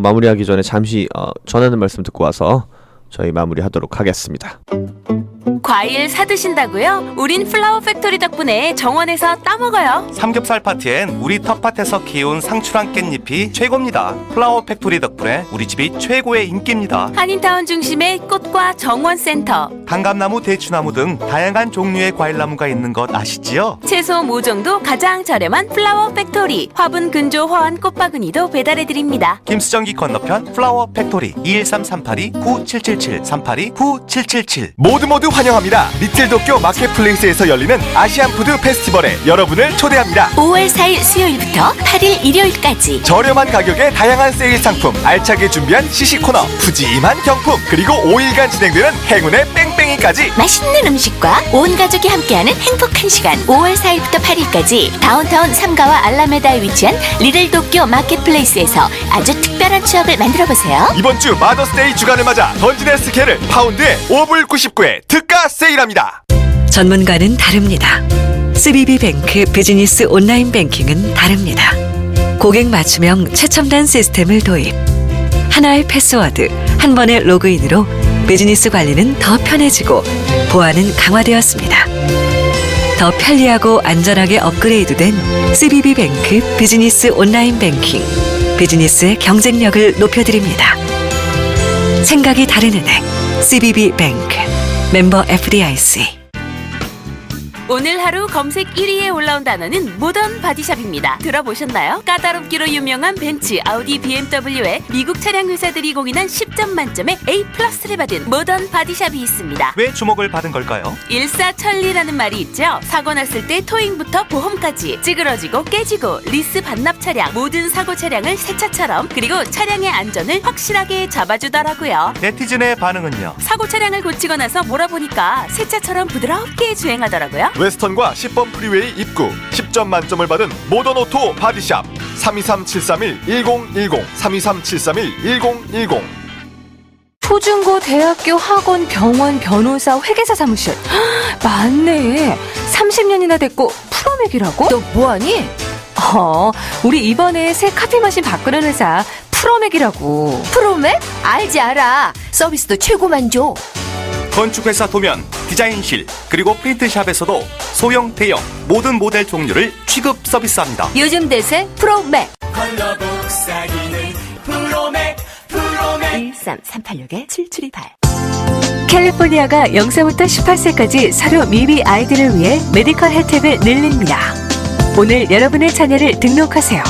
마무리하기 전에 잠시 전하는 말씀 듣고 와서 저희 마무리하도록 하겠습니다. 과일 사드신다고요? 우린 플라워 팩토리 덕분에 정원에서 따먹어요. 삼겹살 파티엔 우리 텃밭에서 키운 상추랑 깻잎이 최고입니다. 플라워 팩토리 덕분에 우리 집이 최고의 인기입니다. 한인타운 중심의 꽃과 정원센터, 단감나무, 대추나무 등 다양한 종류의 과일나무가 있는 것 아시지요? 채소 모종도 가장 저렴한 플라워 팩토리, 화분 근조 화환 꽃바구니도 배달해드립니다. 김수정기 건너편 플라워 팩토리 213-382-9777 382-9777. 모두 환영합니다. 리틀도쿄 마켓플레이스에서 열리는 아시안푸드 페스티벌에 여러분을 초대합니다. 5월 4일 수요일부터 8일 일요일까지 저렴한 가격에 다양한 세일 상품, 알차게 준비한 시식 코너, 푸짐한 경품, 그리고 5일간 진행되는 행운의 뺑뺑이까지. 맛있는 음식과 온 가족이 함께하는 행복한 시간 5월 4일부터 8일까지 다운타운 3가와 알라메다에 위치한 리틀도쿄 마켓플레이스에서 아주 특별한 추억을 만들어보세요. 이번 주 마더스데이 주간을 맞아 던진의 스케일을 파운드에 5불 99에 특가 세일합니다. 전문가는 다릅니다. CBB뱅크 비즈니스 온라인 뱅킹은 다릅니다. 고객 맞춤형 최첨단 시스템을 도입. 하나의 패스워드, 한 번의 로그인으로 비즈니스 관리는 더 편해지고 보안은 강화되었습니다. 더 편리하고 안전하게 업그레이드된 CBB뱅크 비즈니스 온라인 뱅킹. 비즈니스의 경쟁력을 높여드립니다. 생각이 다른 은행 CBB뱅크. 멤버 FDIC. 오늘 하루 검색 1위에 올라온 단어는 모던 바디샵입니다. 들어보셨나요? 까다롭기로 유명한 벤츠, 아우디, BMW에 미국 차량 회사들이 공인한 10점 만점에 A+를 받은 모던 바디샵이 있습니다. 왜 주목을 받은 걸까요? 일사천리라는 말이 있죠. 사고 났을 때 토잉부터 보험까지 찌그러지고 깨지고 리스 반납 차량, 모든 사고 차량을 새 차처럼, 그리고 차량의 안전을 확실하게 잡아주더라고요. 네티즌의 반응은요? 사고 차량을 고치고 나서 몰아보니까 새 차처럼 부드럽게 주행하더라고요. 웨스턴과 10번 프리웨이 입구 10점 만점을 받은 모던오토 바디샵 323-731-1010 323-731-1010. 초중고 대학교 학원 병원 변호사 회계사 사무실 맞네. 30년이나 됐고 프로맥이라고? 너 뭐하니? 우리 이번에 새 카페 마신 바꾸는 회사 프로맥이라고. 프로맥? 알지 알아. 서비스도 최고만 줘. 건축회사 도면, 디자인실, 그리고 프린트샵에서도 소형, 대형 모든 모델 종류를 취급 서비스합니다. 요즘 대세 프로맥. 컬러북 사기는 프로맥 13-386-7728. 캘리포니아가 0세부터 18세까지 서류 미비 아이들을 위해 메디컬 혜택을 늘립니다. 오늘 여러분의 자녀를 등록하세요.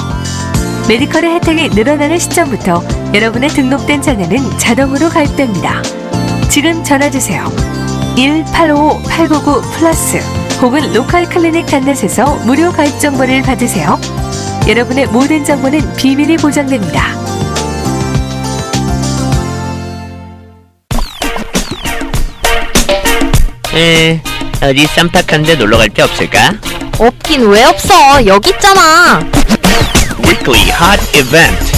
메디컬의 혜택이 늘어나는 시점부터 여러분의 등록된 자녀는 자동으로 가입됩니다. 지금 전화주세요. 1-855-899+ 혹은 로컬 클리닉 단넷에서 무료 가입 정보를 받으세요. 여러분의 모든 정보는 비밀이 보장됩니다. 어디 쌈박한 데 놀러 갈 데 없을까? 없긴 왜 없어? 여기 있잖아. Weekly Hot Event.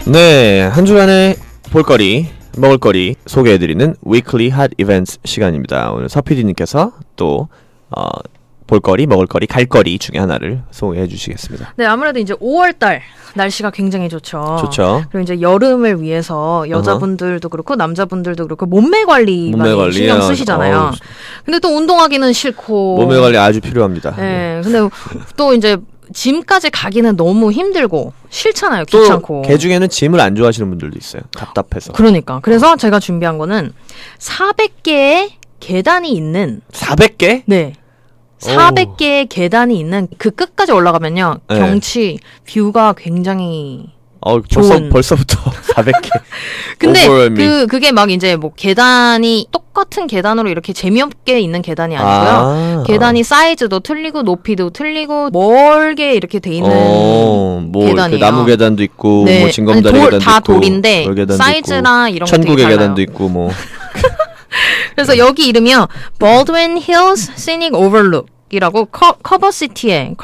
네, 한 주간의 볼거리, 먹을거리 소개해드리는 Weekly Hot Events 시간입니다. 오늘 서PD님께서 또 볼거리, 먹을거리, 갈거리 중에 하나를 소개해 주시겠습니다. 네, 아무래도 이제 5월달 날씨가 굉장히 좋죠. 좋죠. 그리고 이제 여름을 위해서 여자분들도 그렇고 남자분들도 그렇고 몸매 관리 몸매 많이 신경 쓰시잖아요. 근데 또 운동하기는 싫고 몸매 관리 아주 필요합니다. 네, 근데 또 이제 짐까지 가기는 너무 힘들고 싫잖아요. 귀찮고. 또 개중에는 짐을 안 좋아하시는 분들도 있어요. 답답해서. 그러니까. 그래서 제가 준비한 거는 400개의 계단이 있는 400개? 네. 400개의 계단이 있는 그 끝까지 올라가면요. 네. 경치, 뷰가 굉장히 벌써부터 400개. 근데 그게 막 이제 뭐 계단이 똑같은 계단으로 이렇게 재미없게 있는 계단이 아니고요. 계단이 사이즈도 틀리고 높이도 틀리고 멀게 이렇게 돼 있는 계단이에요. 나무 계단도 있고 네. 뭐 징검다리 아니, 계단도 다 있고 돌인데 사이즈나 이런 거 되게 천국의 달라요. 계단도 있고 뭐. 그래서 여기 이름이요. Baldwin Hills Scenic Overlook이라고 커버시티에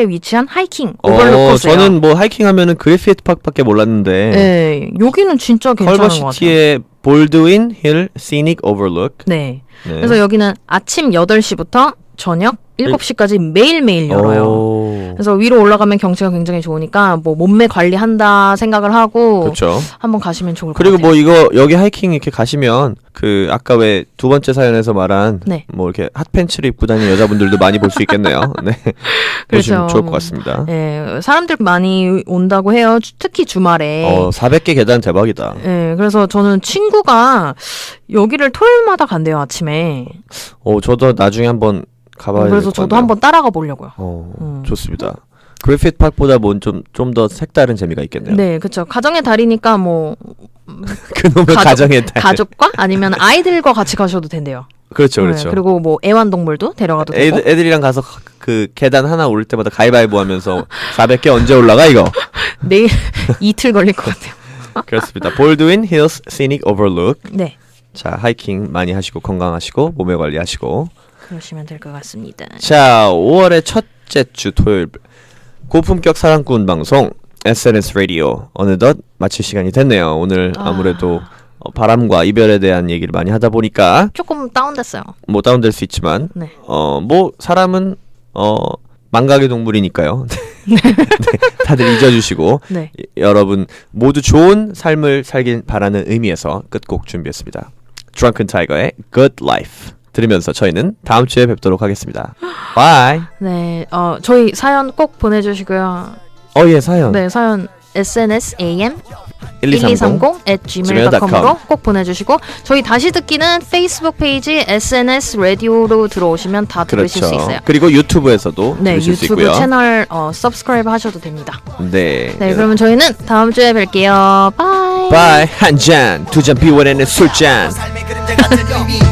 위치한 하이킹 오버룩 코스예요. 저는 뭐 하이킹 하면은 그리피트 파크밖에 몰랐는데. 네, 여기는 진짜 괜찮은 것 같아요. 커버시티의 볼드윈 힐 시닉 오버룩. 네. 그래서 여기는 아침 8시부터 저녁 7시까지 매일매일 열어요. 그래서 위로 올라가면 경치가 굉장히 좋으니까 뭐 몸매 관리한다 생각을 하고 그렇죠. 한번 가시면 좋을 것 그리고 같아요. 뭐 이거 여기 하이킹 이렇게 가시면 그 아까 왜 두 번째 사연에서 말한 네. 뭐 이렇게 핫팬츠를 입고 다니는 여자분들도 많이 볼 수 있겠네요. 네. 보시면 좋을 것 같습니다. 네, 사람들 많이 온다고 해요. 특히 주말에. 400개 계단 대박이다. 네, 그래서 저는 친구가 여기를 토요일마다 간대요, 아침에. 저도 나중에 한번 가봐야 될 것 같네요. 그래서 저도 한번 따라가 보려고요. 좋습니다. 그리핏 파크보다 뭐 좀 더 색다른 재미가 있겠네요. 네, 그렇죠. 가정의 달이니까 뭐 그놈의 가정의 달. 가족과 아니면 아이들과 같이 가셔도 된대요. 그렇죠, 그렇죠. 네, 그리고 뭐 애완동물도 데려가도 되고. 애들이랑 가서 그 계단 하나 오를 때마다 가위바위보 하면서 400개 언제 올라가 이거. 내일 이틀 걸릴 것 같아요. 그렇습니다. 볼드윈 힐스 시닉 오버룩. 네. 자, 하이킹 많이 하시고 건강하시고 몸매 관리하시고 그러시면 될 것 같습니다. 자, 5월의 첫째 주 토요일 고품격 사랑꾼 방송 SNS 라디오 어느덧 마칠 시간이 됐네요. 오늘 아무래도 바람과 이별에 대한 얘기를 많이 하다 보니까 조금 다운됐어요. 뭐 다운될 수 있지만 네. 뭐 사람은 망각의 동물이니까요. 네, 다들 잊어주시고 네. 여러분 모두 좋은 삶을 살길 바라는 의미에서 끝곡 준비했습니다. Drunken Tiger의 Good Life 들으면서 저희는 다음 주에 뵙도록 하겠습니다. 바이. 네, 저희 사연 꼭 보내주시고요. 예, 사연. 네, 사연 SNSAM 1230 1230@gmail.com으로 꼭 보내주시고 저희 다시 듣기는 페이스북 페이지 SNS 라디오로 들어오시면 다 들으실 수 있어요. 그리고 유튜브에서도 네, 들으실 수 유튜브 있고요. 채널 서브스크라이브 하셔도 됩니다. 네. 네, 그러면 저희는 다음 주에 뵐게요. 바이. 바이. 한 잔, 두 잔 비워내는 술잔.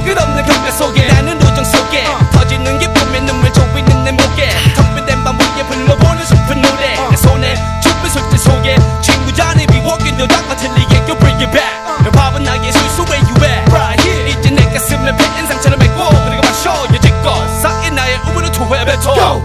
끝없는 경계 속에 나는 우정 속에 터지는 기쁨의 눈물 조이는 내 목에 텅빈 방 위에 불러보는 슬픈 노래 내 손에 춥은 술잔 속에 친구 잔에 비워긴 여자가 틀리게 You bring it back 밥은 나의 술수 where you at Right here 이제 내 가슴에 팬 인상처럼 했고 그리고 마셔 여지껏 쌓인 나의 우물을 토해 뱉어